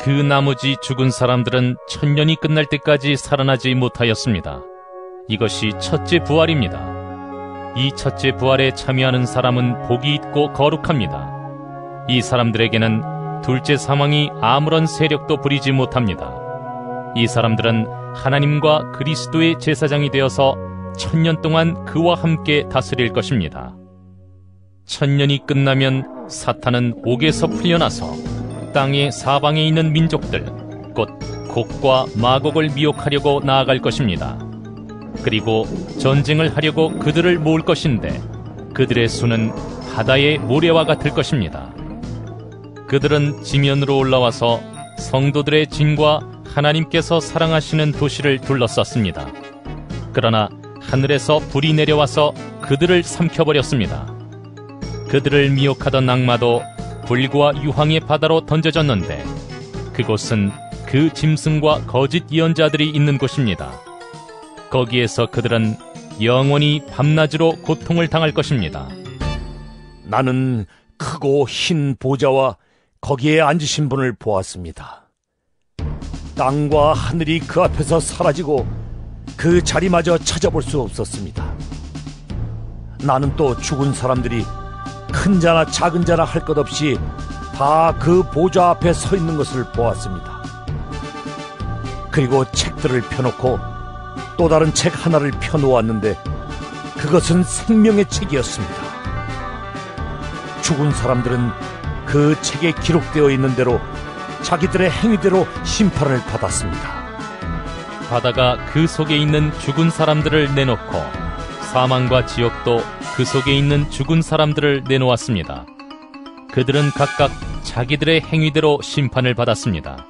그 나머지 죽은 사람들은 1000년이 끝날 때까지 살아나지 못하였습니다. 이것이 첫째 부활입니다. 이 첫째 부활에 참여하는 사람은 복이 있고 거룩합니다. 이 사람들에게는 둘째 사망이 아무런 세력도 부리지 못합니다. 이 사람들은 하나님과 그리스도의 제사장이 되어서 1000년 동안 그와 함께 다스릴 것입니다. 1000년이 끝나면 사탄은 옥에서 풀려나서 땅의 사방에 있는 민족들, 곧 곡과 마곡을 미혹하려고 나아갈 것입니다. 그리고 전쟁을 하려고 그들을 모을 것인데 그들의 수는 바다의 모래와 같을 것입니다. 그들은 지면으로 올라와서 성도들의 진과 하나님께서 사랑하시는 도시를 둘러쌌습니다. 그러나 하늘에서 불이 내려와서 그들을 삼켜버렸습니다. 그들을 미혹하던 악마도 불과 유황의 바다로 던져졌는데 그곳은 그 짐승과 거짓 예언자들이 있는 곳입니다. 거기에서 그들은 영원히 밤낮으로 고통을 당할 것입니다. 나는 크고 흰 보좌와 거기에 앉으신 분을 보았습니다. 땅과 하늘이 그 앞에서 사라지고 그 자리마저 찾아볼 수 없었습니다. 나는 또 죽은 사람들이 큰 자나 작은 자나 할 것 없이 다 그 보좌 앞에 서 있는 것을 보았습니다. 그리고 책들을 펴놓고 또 다른 책 하나를 펴놓았는데 그것은 생명의 책이었습니다. 죽은 사람들은 그 책에 기록되어 있는 대로 자기들의 행위대로 심판을 받았습니다. 바다가 그 속에 있는 죽은 사람들을 내놓고 사망과 지옥도 그 속에 있는 죽은 사람들을 내놓았습니다. 그들은 각각 자기들의 행위대로 심판을 받았습니다.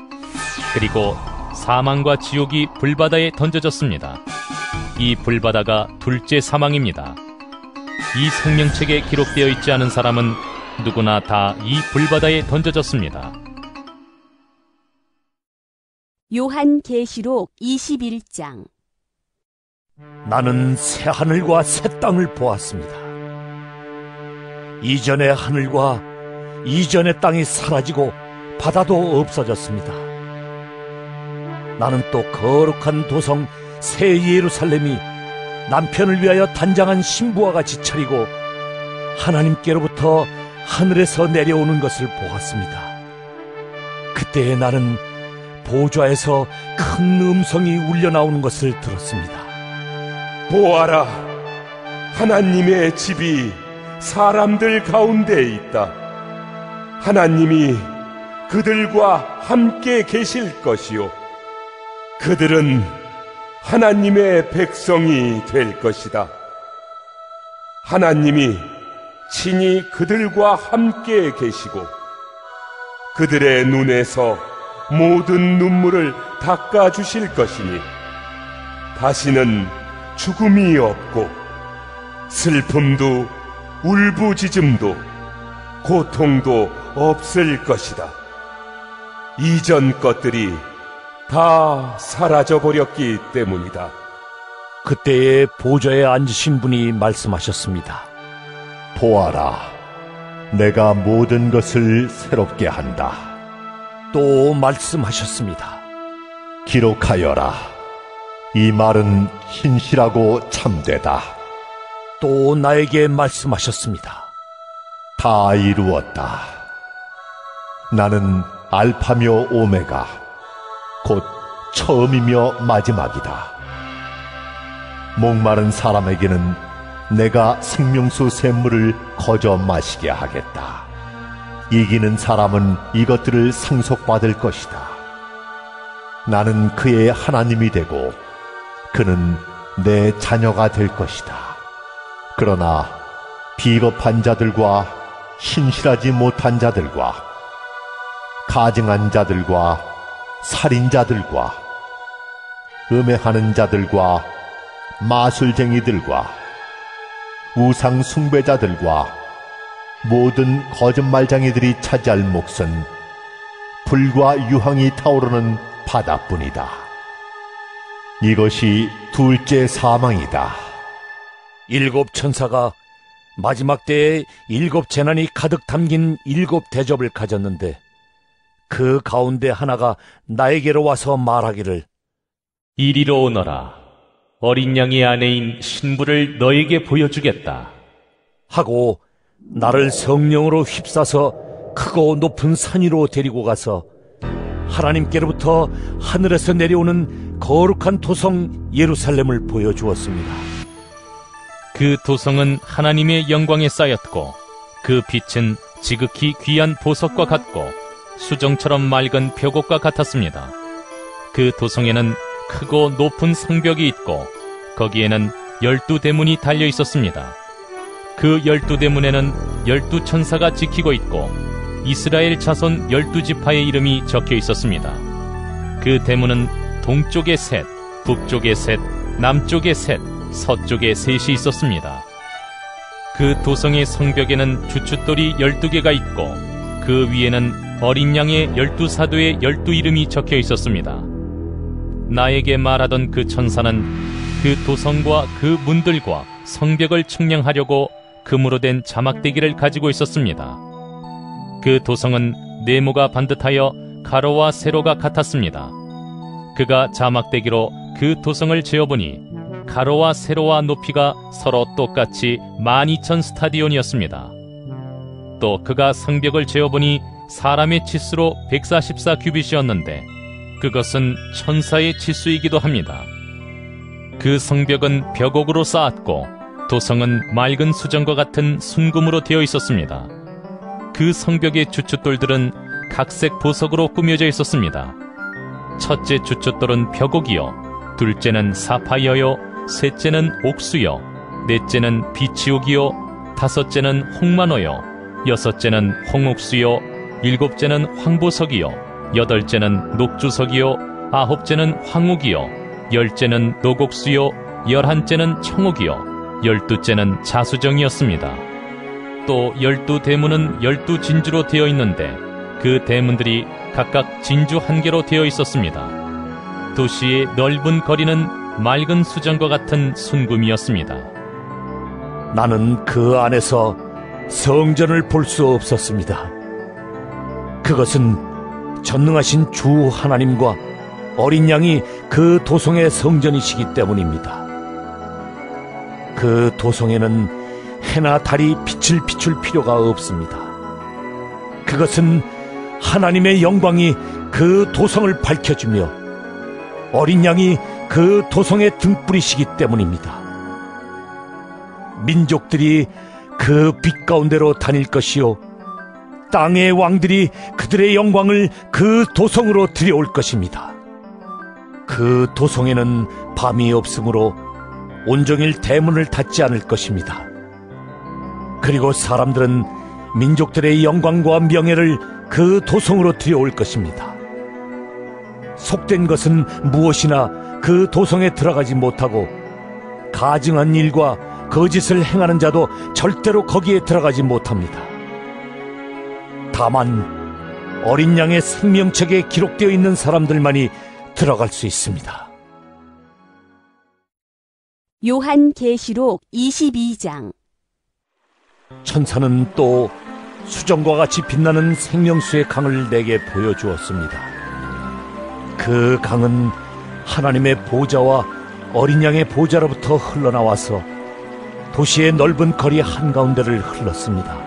그리고 사망과 지옥이 불바다에 던져졌습니다. 이 불바다가 둘째 사망입니다. 이 생명책에 기록되어 있지 않은 사람은 누구나 다 이 불바다에 던져졌습니다. 요한계시록 21장. 나는 새 하늘과 새 땅을 보았습니다. 이전의 하늘과 이전의 땅이 사라지고 바다도 없어졌습니다. 나는 또 거룩한 도성 새 예루살렘이 남편을 위하여 단장한 신부와 같이 차리고 하나님께로부터 하늘에서 내려오는 것을 보았습니다. 그때에 나는 보좌에서 큰 음성이 울려나오는 것을 들었습니다. 보아라, 하나님의 집이 사람들 가운데 있다. 하나님이 그들과 함께 계실 것이요, 그들은 하나님의 백성이 될 것이다. 하나님이 친히 그들과 함께 계시고 그들의 눈에서 모든 눈물을 닦아주실 것이니 다시는 죽음이 없고 슬픔도 울부짖음도 고통도 없을 것이다. 이전 것들이 다 사라져버렸기 때문이다. 그때에 보좌에 앉으신 분이 말씀하셨습니다. 보아라, 내가 모든 것을 새롭게 한다. 또 말씀하셨습니다. 기록하여라. 이 말은 신실하고 참되다. 또 나에게 말씀하셨습니다. 다 이루었다. 나는 알파며 오메가, 곧 처음이며 마지막이다. 목마른 사람에게는 내가 생명수 샘물을 거저 마시게 하겠다. 이기는 사람은 이것들을 상속받을 것이다. 나는 그의 하나님이 되고 그는 내 자녀가 될 것이다. 그러나 비겁한 자들과 신실하지 못한 자들과 가증한 자들과 살인자들과 음해하는 자들과 마술쟁이들과 우상 숭배자들과 모든 거짓말쟁이들이 차지할 몫은 불과 유황이 타오르는 바다뿐이다. 이것이 둘째 사망이다. 7 천사가 마지막 때에 7 재난이 가득 담긴 7 대접을 가졌는데 그 가운데 하나가 나에게로 와서 말하기를 이리로 오너라. 어린 양의 아내인 신부를 너에게 보여주겠다. 하고 나를 성령으로 휩싸서 크고 높은 산 위로 데리고 가서 하나님께로부터 하늘에서 내려오는 거룩한 도성 예루살렘을 보여주었습니다. 그 도성은 하나님의 영광에 쌓였고 그 빛은 지극히 귀한 보석과 같고 수정처럼 맑은 벽옥과 같았습니다. 그 도성에는 크고 높은 성벽이 있고 거기에는 12대문이 달려 있었습니다. 그 12대문에는 12천사가 지키고 있고 이스라엘 자손 12지파의 이름이 적혀 있었습니다. 그 대문은 동쪽에 셋, 북쪽에 셋, 남쪽에 셋, 서쪽에 셋이 있었습니다. 그 도성의 성벽에는 주춧돌이 12개가 있고 그 위에는 어린 양의 12사도의 12이름이 적혀 있었습니다. 나에게 말하던 그 천사는 그 도성과 그 문들과 성벽을 측량하려고 금으로 된 자막대기를 가지고 있었습니다. 그 도성은 네모가 반듯하여 가로와 세로가 같았습니다. 그가 자막대기로 그 도성을 재어보니 가로와 세로와 높이가 서로 똑같이 12,000 스타디온이었습니다. 또 그가 성벽을 재어보니 사람의 치수로 144 규빗이었는데 그것은 천사의 치수이기도 합니다. 그 성벽은 벽옥으로 쌓았고 도성은 맑은 수정과 같은 순금으로 되어 있었습니다. 그 성벽의 주춧돌들은 각색 보석으로 꾸며져 있었습니다. 첫째 주춧돌은 벽옥이요, 둘째는 사파이어요, 셋째는 옥수요, 넷째는 비치옥이요, 다섯째는 홍만호요, 여섯째는 홍옥수요, 일곱째는 황보석이요, 여덟째는 녹주석이요, 아홉째는 황옥이요, 열째는 노곡수요, 11째는 청옥이요, 12째는 자수정이었습니다. 또 12대문은 12진주로 되어 있는데 그 대문들이 각각 진주 1개로 되어 있었습니다. 도시의 넓은 거리는 맑은 수정과 같은 순금이었습니다. 나는 그 안에서 성전을 볼 수 없었습니다. 그것은 전능하신 주 하나님과 어린 양이 그 도성의 성전이시기 때문입니다. 그 도성에는 해나 달이 빛을 비출 필요가 없습니다. 그것은 하나님의 영광이 그 도성을 밝혀주며 어린 양이 그 도성의 등불이시기 때문입니다. 민족들이 그 빛 가운데로 다닐 것이요 땅의 왕들이 그들의 영광을 그 도성으로 들여올 것입니다. 그 도성에는 밤이 없으므로 온종일 대문을 닫지 않을 것입니다. 그리고 사람들은 민족들의 영광과 명예를 그 도성으로 들여올 것입니다. 속된 것은 무엇이나 그 도성에 들어가지 못하고 가증한 일과 거짓을 행하는 자도 절대로 거기에 들어가지 못합니다. 다만 어린 양의 생명책에 기록되어 있는 사람들만이 들어갈 수 있습니다. 요한계시록 22장. 천사는 또 수정과 같이 빛나는 생명수의 강을 내게 보여주었습니다. 그 강은 하나님의 보좌와 어린 양의 보좌로부터 흘러나와서 도시의 넓은 거리 한가운데를 흘렀습니다.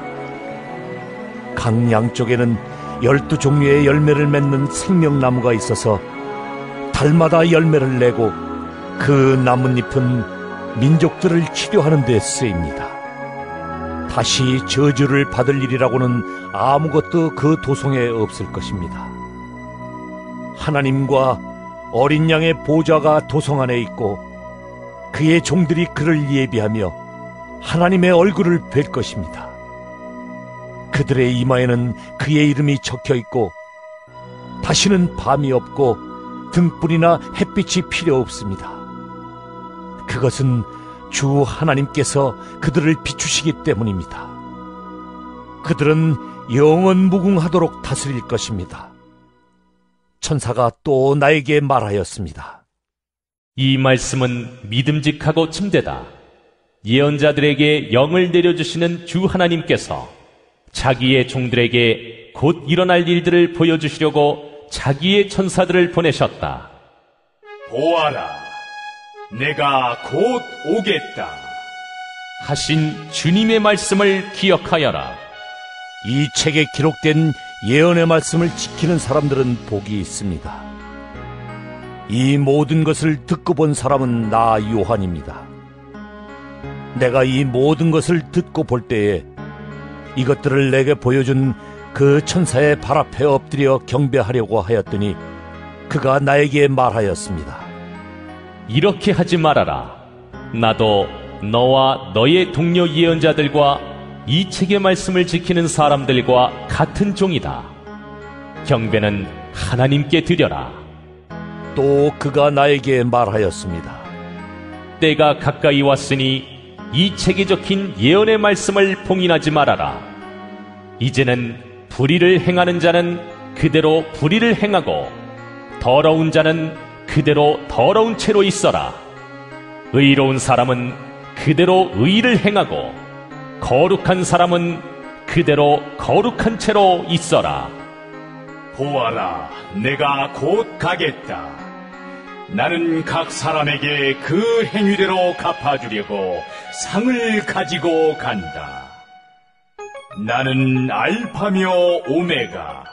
강 양쪽에는 12종류의 열매를 맺는 생명나무가 있어서 달마다 열매를 내고 그 나뭇잎은 민족들을 치료하는 데 쓰입니다. 다시 저주를 받을 일이라고는 아무것도 그 도성에 없을 것입니다. 하나님과 어린 양의 보좌가 도성 안에 있고 그의 종들이 그를 예비하며 하나님의 얼굴을 뵐 것입니다. 그들의 이마에는 그의 이름이 적혀 있고 다시는 밤이 없고 등불이나 햇빛이 필요 없습니다. 그것은 주 하나님께서 그들을 비추시기 때문입니다. 그들은 영원 무궁하도록 다스릴 것입니다. 천사가 또 나에게 말하였습니다. 이 말씀은 믿음직하고 참되다. 예언자들에게 영을 내려주시는 주 하나님께서 자기의 종들에게 곧 일어날 일들을 보여주시려고 자기의 천사들을 보내셨다. 보아라, 내가 곧 오겠다 하신 주님의 말씀을 기억하여라. 이 책에 기록된 예언의 말씀을 지키는 사람들은 복이 있습니다. 이 모든 것을 듣고 본 사람은 나 요한입니다. 내가 이 모든 것을 듣고 볼 때에 이것들을 내게 보여준 그 천사의 발 앞에 엎드려 경배하려고 하였더니 그가 나에게 말하였습니다. 이렇게 하지 말아라. 나도 너와 너의 동료 예언자들과 이 책의 말씀을 지키는 사람들과 같은 종이다. 경배는 하나님께 드려라. 또 그가 나에게 말하였습니다. 때가 가까이 왔으니 이 책에 적힌 예언의 말씀을 봉인하지 말아라. 이제는 불의를 행하는 자는 그대로 불의를 행하고 더러운 자는 그대로 더러운 채로 있어라. 의로운 사람은 그대로 의를 행하고 거룩한 사람은 그대로 거룩한 채로 있어라. 보아라, 내가 곧 가겠다. 나는 각 사람에게 그 행위대로 갚아주려고 상을 가지고 간다. 나는 알파며 오메가,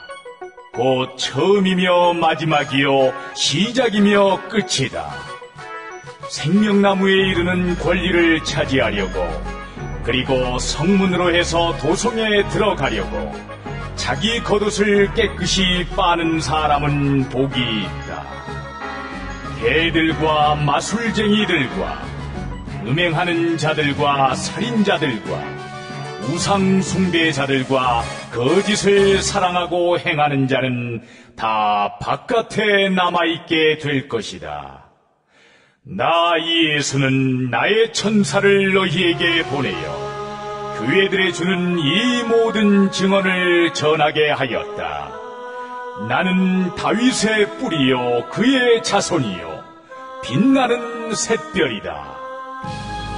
곧 처음이며 마지막이요 시작이며 끝이다. 생명나무에 이르는 권리를 차지하려고, 그리고 성문으로 해서 도성에 들어가려고 자기 겉옷을 깨끗이 빠는 사람은 복이 있다. 개들과 마술쟁이들과 음행하는 자들과 살인자들과 우상 숭배자들과 거짓을 사랑하고 행하는 자는 다 바깥에 남아있게 될 것이다. 나 예수는 나의 천사를 너희에게 보내어 교회들에 주는 이 모든 증언을 전하게 하였다. 나는 다윗의 뿌리요 그의 자손이요 빛나는 샛별이다.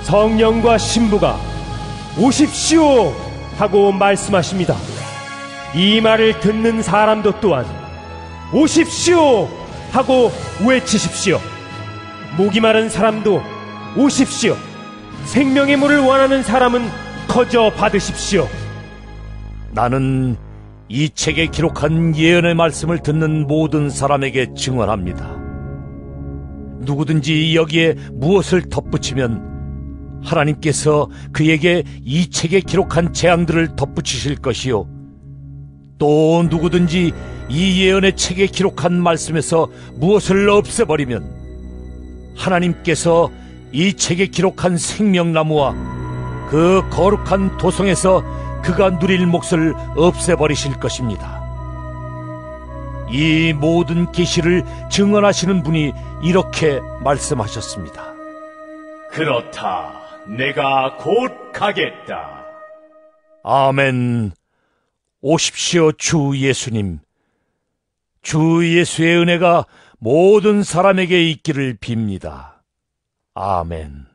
성령과 신부가 오십시오 하고 말씀하십니다. 이 말을 듣는 사람도 또한 오십시오 하고 외치십시오. 목이 마른 사람도 오십시오. 생명의 물을 원하는 사람은 거저 받으십시오. 나는 이 책에 기록한 예언의 말씀을 듣는 모든 사람에게 증언합니다. 누구든지 여기에 무엇을 덧붙이면 하나님께서 그에게 이 책에 기록한 재앙들을 덧붙이실 것이요, 또 누구든지 이 예언의 책에 기록한 말씀에서 무엇을 없애버리면 하나님께서 이 책에 기록한 생명나무와 그 거룩한 도성에서 그가 누릴 몫을 없애버리실 것입니다. 이 모든 계시를 증언하시는 분이 이렇게 말씀하셨습니다. 그렇다. 내가 곧 가겠다. 아멘. 오십시오, 주 예수님. 주 예수의 은혜가 모든 사람에게 있기를 빕니다. 아멘.